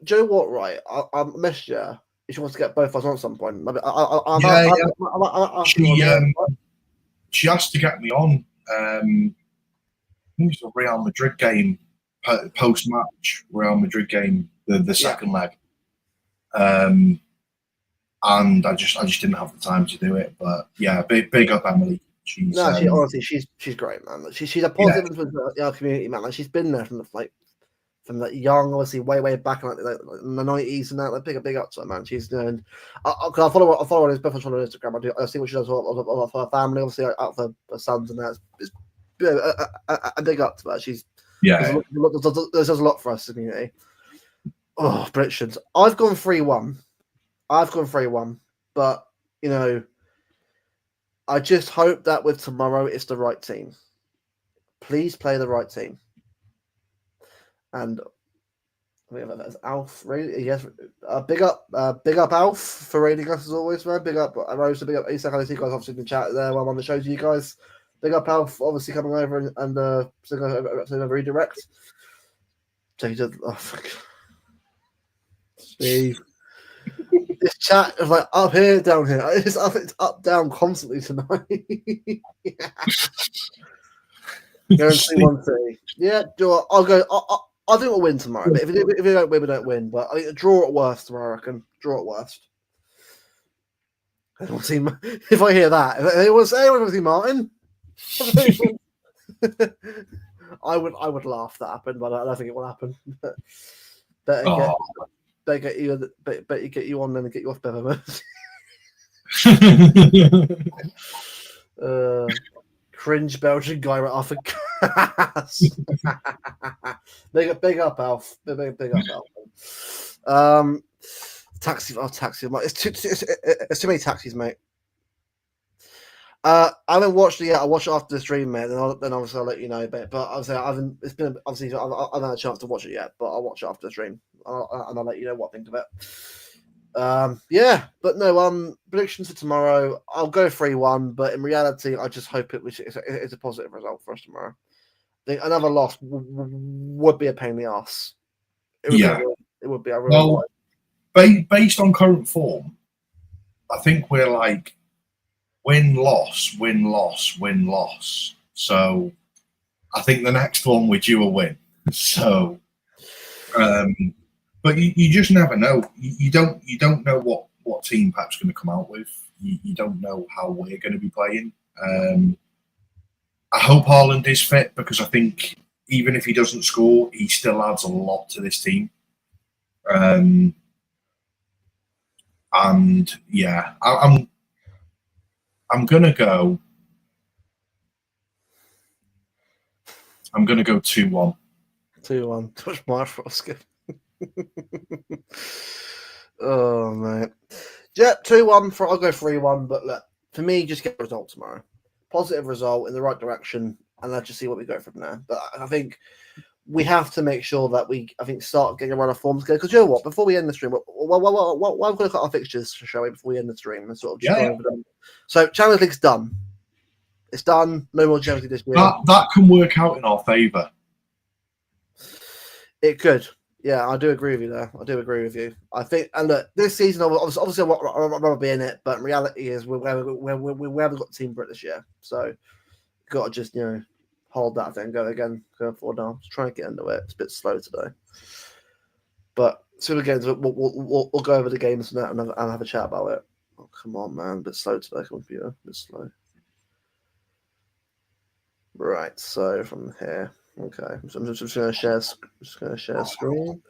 do you know what, right? I messaged her if she wants to get both of us on at some point. She asked to get me on. I think it's a Real Madrid game, post-match Real Madrid game, the second leg. And I just didn't have the time to do it. But yeah, big up Emily. Honestly, she's great, man. She's a positive influence in our community, man. Like, she's been there from that young, obviously way back in the 90s and that. Like, big up to her, man. She's doing. I follow her on Instagram. I see what she does for her family, obviously out for her sons and that. It's a big up to her. She's there's a lot for us in the community. Oh, predictions. I've gone 3-1. But I just hope that with tomorrow it's the right team. Please play the right team. And that's Alf. Yes, big up Alf for rating us as always, man. Big up Rose. Big up Isak. I see you guys obviously in the chat there while I'm on the show to you guys. Big up Alf, obviously coming over and sending a redirect. So he did. Oh fuck, Steve. This chat is like up here, down here. It's up, down constantly tonight. Guarantee 1-3. Yeah, I'll go. I think we'll win tomorrow. But if we don't win, we don't win. But I think a draw at worst tomorrow. I reckon draw at worst. I don't see. If I hear that, if anyone want to see Martin, I would laugh that happened, but I don't think it will happen. Better get you on then and get you off Beverman. Cringe Belgian guy right off a gas. Big up, Alf. Big up, Alf. Taxi. It's too many taxis, mate. I haven't watched it yet. I'll watch it after the stream, mate. Then obviously I'll let you know. But obviously I haven't had a chance to watch it yet. But I'll watch it after the stream, and I'll let you know what I think of it. Yeah, but no. Predictions for tomorrow. I'll go 3-1, but in reality, I just hope it's a positive result for us tomorrow. I think another loss would be a pain in the ass. It would be. Well, based on current form, I think we're like win loss. So I think the next one we're due a win. So, but you just never know. You don't know what team Pep's going to come out with. You don't know how we're going to be playing. I hope Haaland is fit because I think even if he doesn't score, he still adds a lot to this team. And yeah, I'm gonna go. I'm gonna go 2-1. 2-1. Touch my Froskin. Oh man. Yeah, 2-1 I'll go 3-1, but look, for me, just get a result tomorrow. Positive result in the right direction, and let's just see what we go from there. But I think we have to make sure that start getting a run of forms together. Because you know what? Before we end the stream, we're going to cut our fixtures, shall we? Before we end the stream, and sort of just go over them. So Champions League's done. It's done. No more Champions League this year. That can work out in our favour. It could. Yeah, I do agree with you there. I do agree with you. I think, and look, this season, obviously, I'd rather be in it, but reality is we haven't got the team for it this year. So, got to just, hold that thing, go forward now. Just trying to get into it. It's a bit slow today. But soon again, we'll go over the games and have a chat about it. Oh, come on, man. A bit slow today, computer. A bit slow. Right, so from here. Okay. So I'm just going to share screen.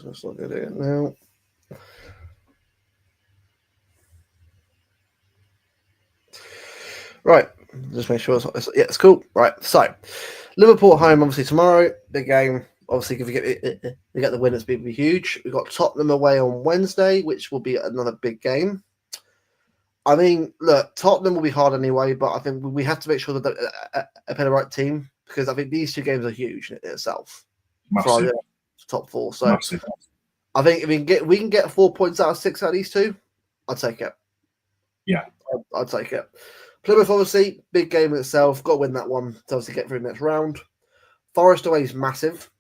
Let's look at it now. Right, just make sure it's cool. Right, so Liverpool at home, obviously tomorrow, big game. Obviously, if we get the win, it's be huge. We've got Tottenham away on Wednesday, which will be another big game. I mean, look, Tottenham will be hard anyway, but I think we have to make sure that they play the right team, because I think these two games are huge in itself. Massive. For top four. So Massive. I think if we can get 4 points out of 6 out of these two, I'd take it. Yeah. I'd take it. Plymouth, obviously, big game in itself. Got to win that one to obviously get through the next round. Forest away is massive.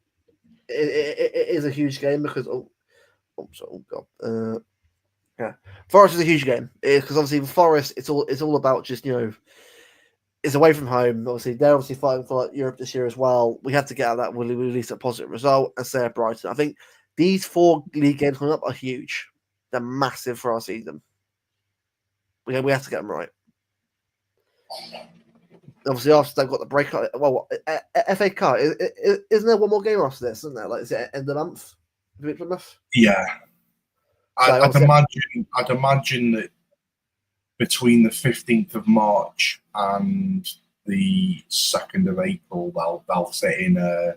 It is a huge game because yeah, Forest is a huge game because obviously Forest, it's all about just it's away from home. Obviously, they're obviously fighting for Europe this year as well. We have to get out of that. We'll release a positive result and stay at Brighton. I think these 4 league games coming up are huge. They're massive for our season. We have to get them right. Obviously, after they've got the break, well, FA Cup, isn't there one more game after this? Isn't there? Like, is it end of the month? Yeah, So I'd imagine that between the 15th of March and the 2nd of April, they'll fit in the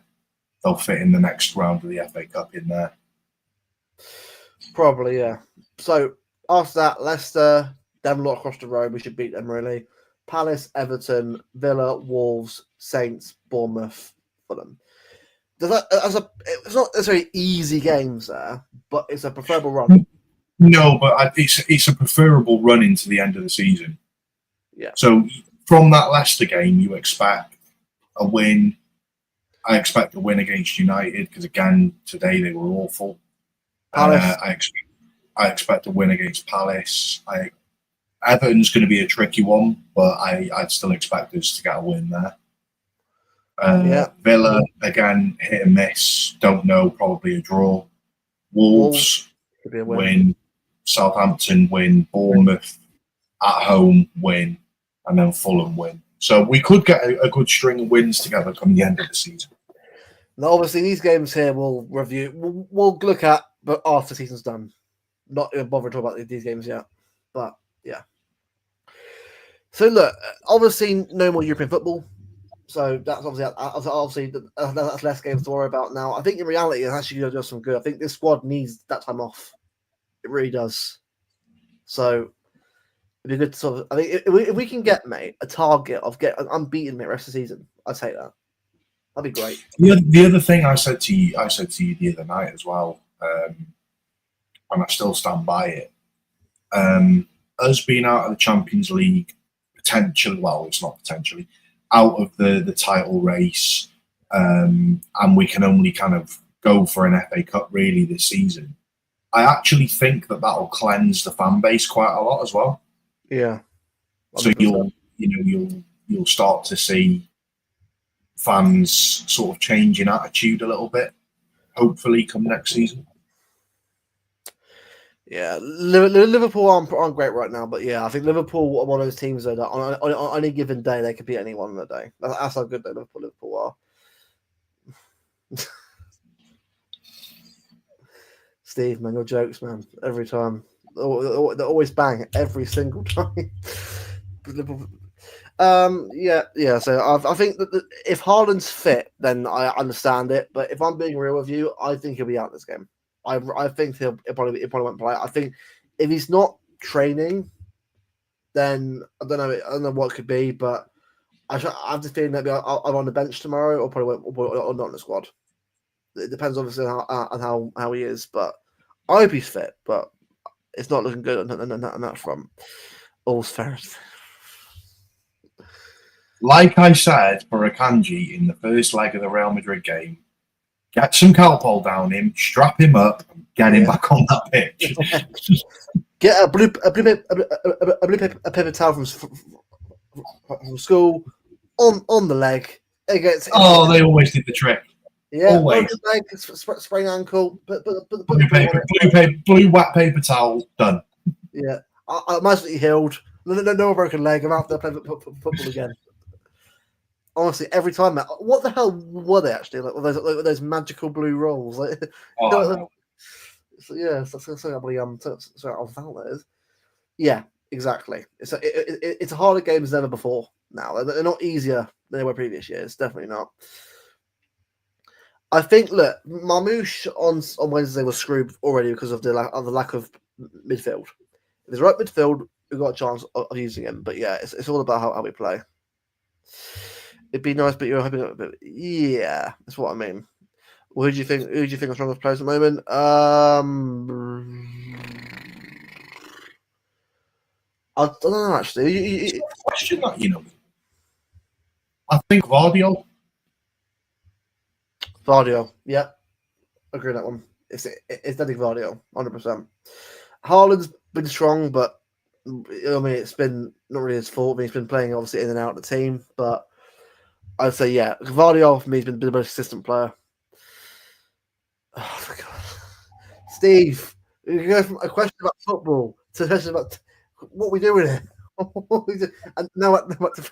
next round of the FA Cup in there. Probably, yeah. So after that, Leicester, them lot across the road, we should beat them really. Palace, Everton, Villa, Wolves, Saints, Bournemouth, Fulham. It's not necessarily easy games there, but it's a preferable run. No, but it's a preferable run into the end of the season. Yeah. So from that Leicester game, you expect a win. I expect a win against United because again today they were awful. Palace. I expect a win against Palace. Everton's going to be a tricky one, but I'd still expect us to get a win there. Villa, again, hit and miss. Don't know, probably a draw. Wolves win. Southampton win. Bournemouth at home win. And then Fulham win. So we could get a good string of wins together come the end of the season. Now, obviously, these games here we'll review. We'll look at, but after the season's done. Not even bother to talk about these games yet. But, yeah. So, look, obviously, no more European football. So, that's obviously that's less games to worry about now. I think in reality, it's actually going to do some good. I think this squad needs that time off. It really does. So, it'd be good to sort of. I think if we can get, mate, a target of getting unbeaten, mate, rest of the season, I'd take that. That'd be great. The other thing I said to you the other night as well, and I still stand by it. Us being out of the Champions League, potentially, well, it's not potentially, out of the title race, and we can only kind of go for an FA Cup really this season. I actually think that'll cleanse the fan base quite a lot as well. Yeah. 100%. So you'll start to see fans sort of change in attitude a little bit, hopefully come next season. Yeah, Liverpool aren't great right now, but yeah, I think Liverpool are one of those teams that on any given day they could beat anyone on a day. That's how good Liverpool are. Steve, man, your jokes, man, every time they always bang every single time. Yeah. So I think that if Haaland's fit, then I understand it. But if I'm being real with you, I think he'll be out this game. I think he'll probably won't play. I think if he's not training, then I don't know what it could be. But I have the feeling that I'm on the bench tomorrow, or probably or not in the squad. It depends obviously on how he is, but I hope he's fit. But it's not looking good on that front. All's fair. Like I said for Akanji in the first leg of the Real Madrid game, get some Calpol down him, strap him up, and get him back on that pitch. Get a blue paper towel from school on the leg. It gets they always did the trick. yeah, always. broken leg, sprained ankle, but Blue wet paper towel, done. yeah, I'm absolutely healed. No broken leg. I'm out there playing football again. Honestly, every time, man. What the hell were they actually like? Those magical blue rolls? Like, so, yeah, so I found that is. Yeah, exactly. It's a harder game than ever before. Now they're not easier than they were previous years. Definitely not. I think look, Marmouche on Wednesday was screwed already because of the lack of midfield. If there's right midfield, we've got a chance of using him. But yeah, it's all about how we play. It'd be nice, but you're hoping. But yeah, that's what I mean. Well, who do you think are strongest players at the moment? I don't know actually. It's not a question that I think Vardio. Vardio, yeah, agree with that one. It's definitely Vardio, 100%. Haaland's been strong, but I mean it's been not really his fault. I mean, he's been playing obviously in and out of the team, but I'd say yeah, Vardio for me has been the most consistent player. Oh my god, Steve, you go from a question about football to a question about what we doing here. And now what?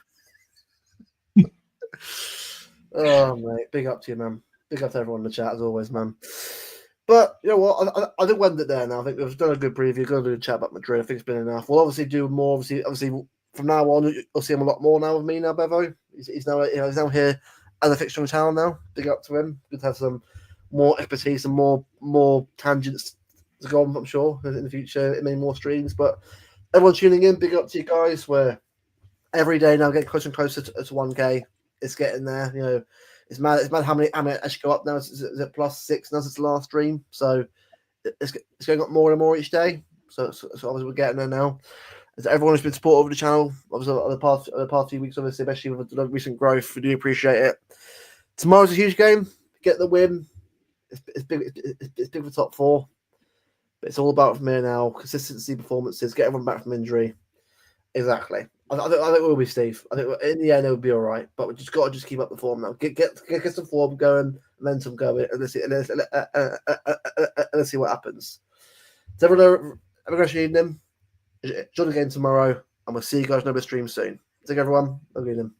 Oh mate, big up to you, man. Big up to everyone in the chat as always, man. But you know what? I think we'll end it there now. I think we've done a good preview, got a good chat about Madrid. I think it's been enough. We'll obviously do more. Obviously, from now on, you'll see him a lot more now with me now, Bevo. He's now he's now here as a fixture in town now. Big up to him. Good to have some more expertise and more tangents to go on. I'm sure in the future, many more streams. But everyone tuning in, big up to you guys. We're every day now getting closer and closer to 1K. It's getting there. You know, it's mad how many actually go up now. Is it +6 now since the last stream? So it's going up more and more each day. So obviously we're getting there now. As everyone who's been supportive of the channel, obviously over the past few weeks, obviously, especially with the recent growth, we do appreciate it. Tomorrow's a huge game. Get the win. It's big. It's big for top 4. But it's all about from here now. Consistency, performances, get everyone back from injury. Exactly. I think we'll be Steve. I think in the end it will be all right. But we just got to keep up the form now. Get some form going, momentum going, and let's see what happens. So everyone, have a great evening. Enjoy the game tomorrow, and we'll see you guys on the stream soon. Take care, everyone. Have a good evening.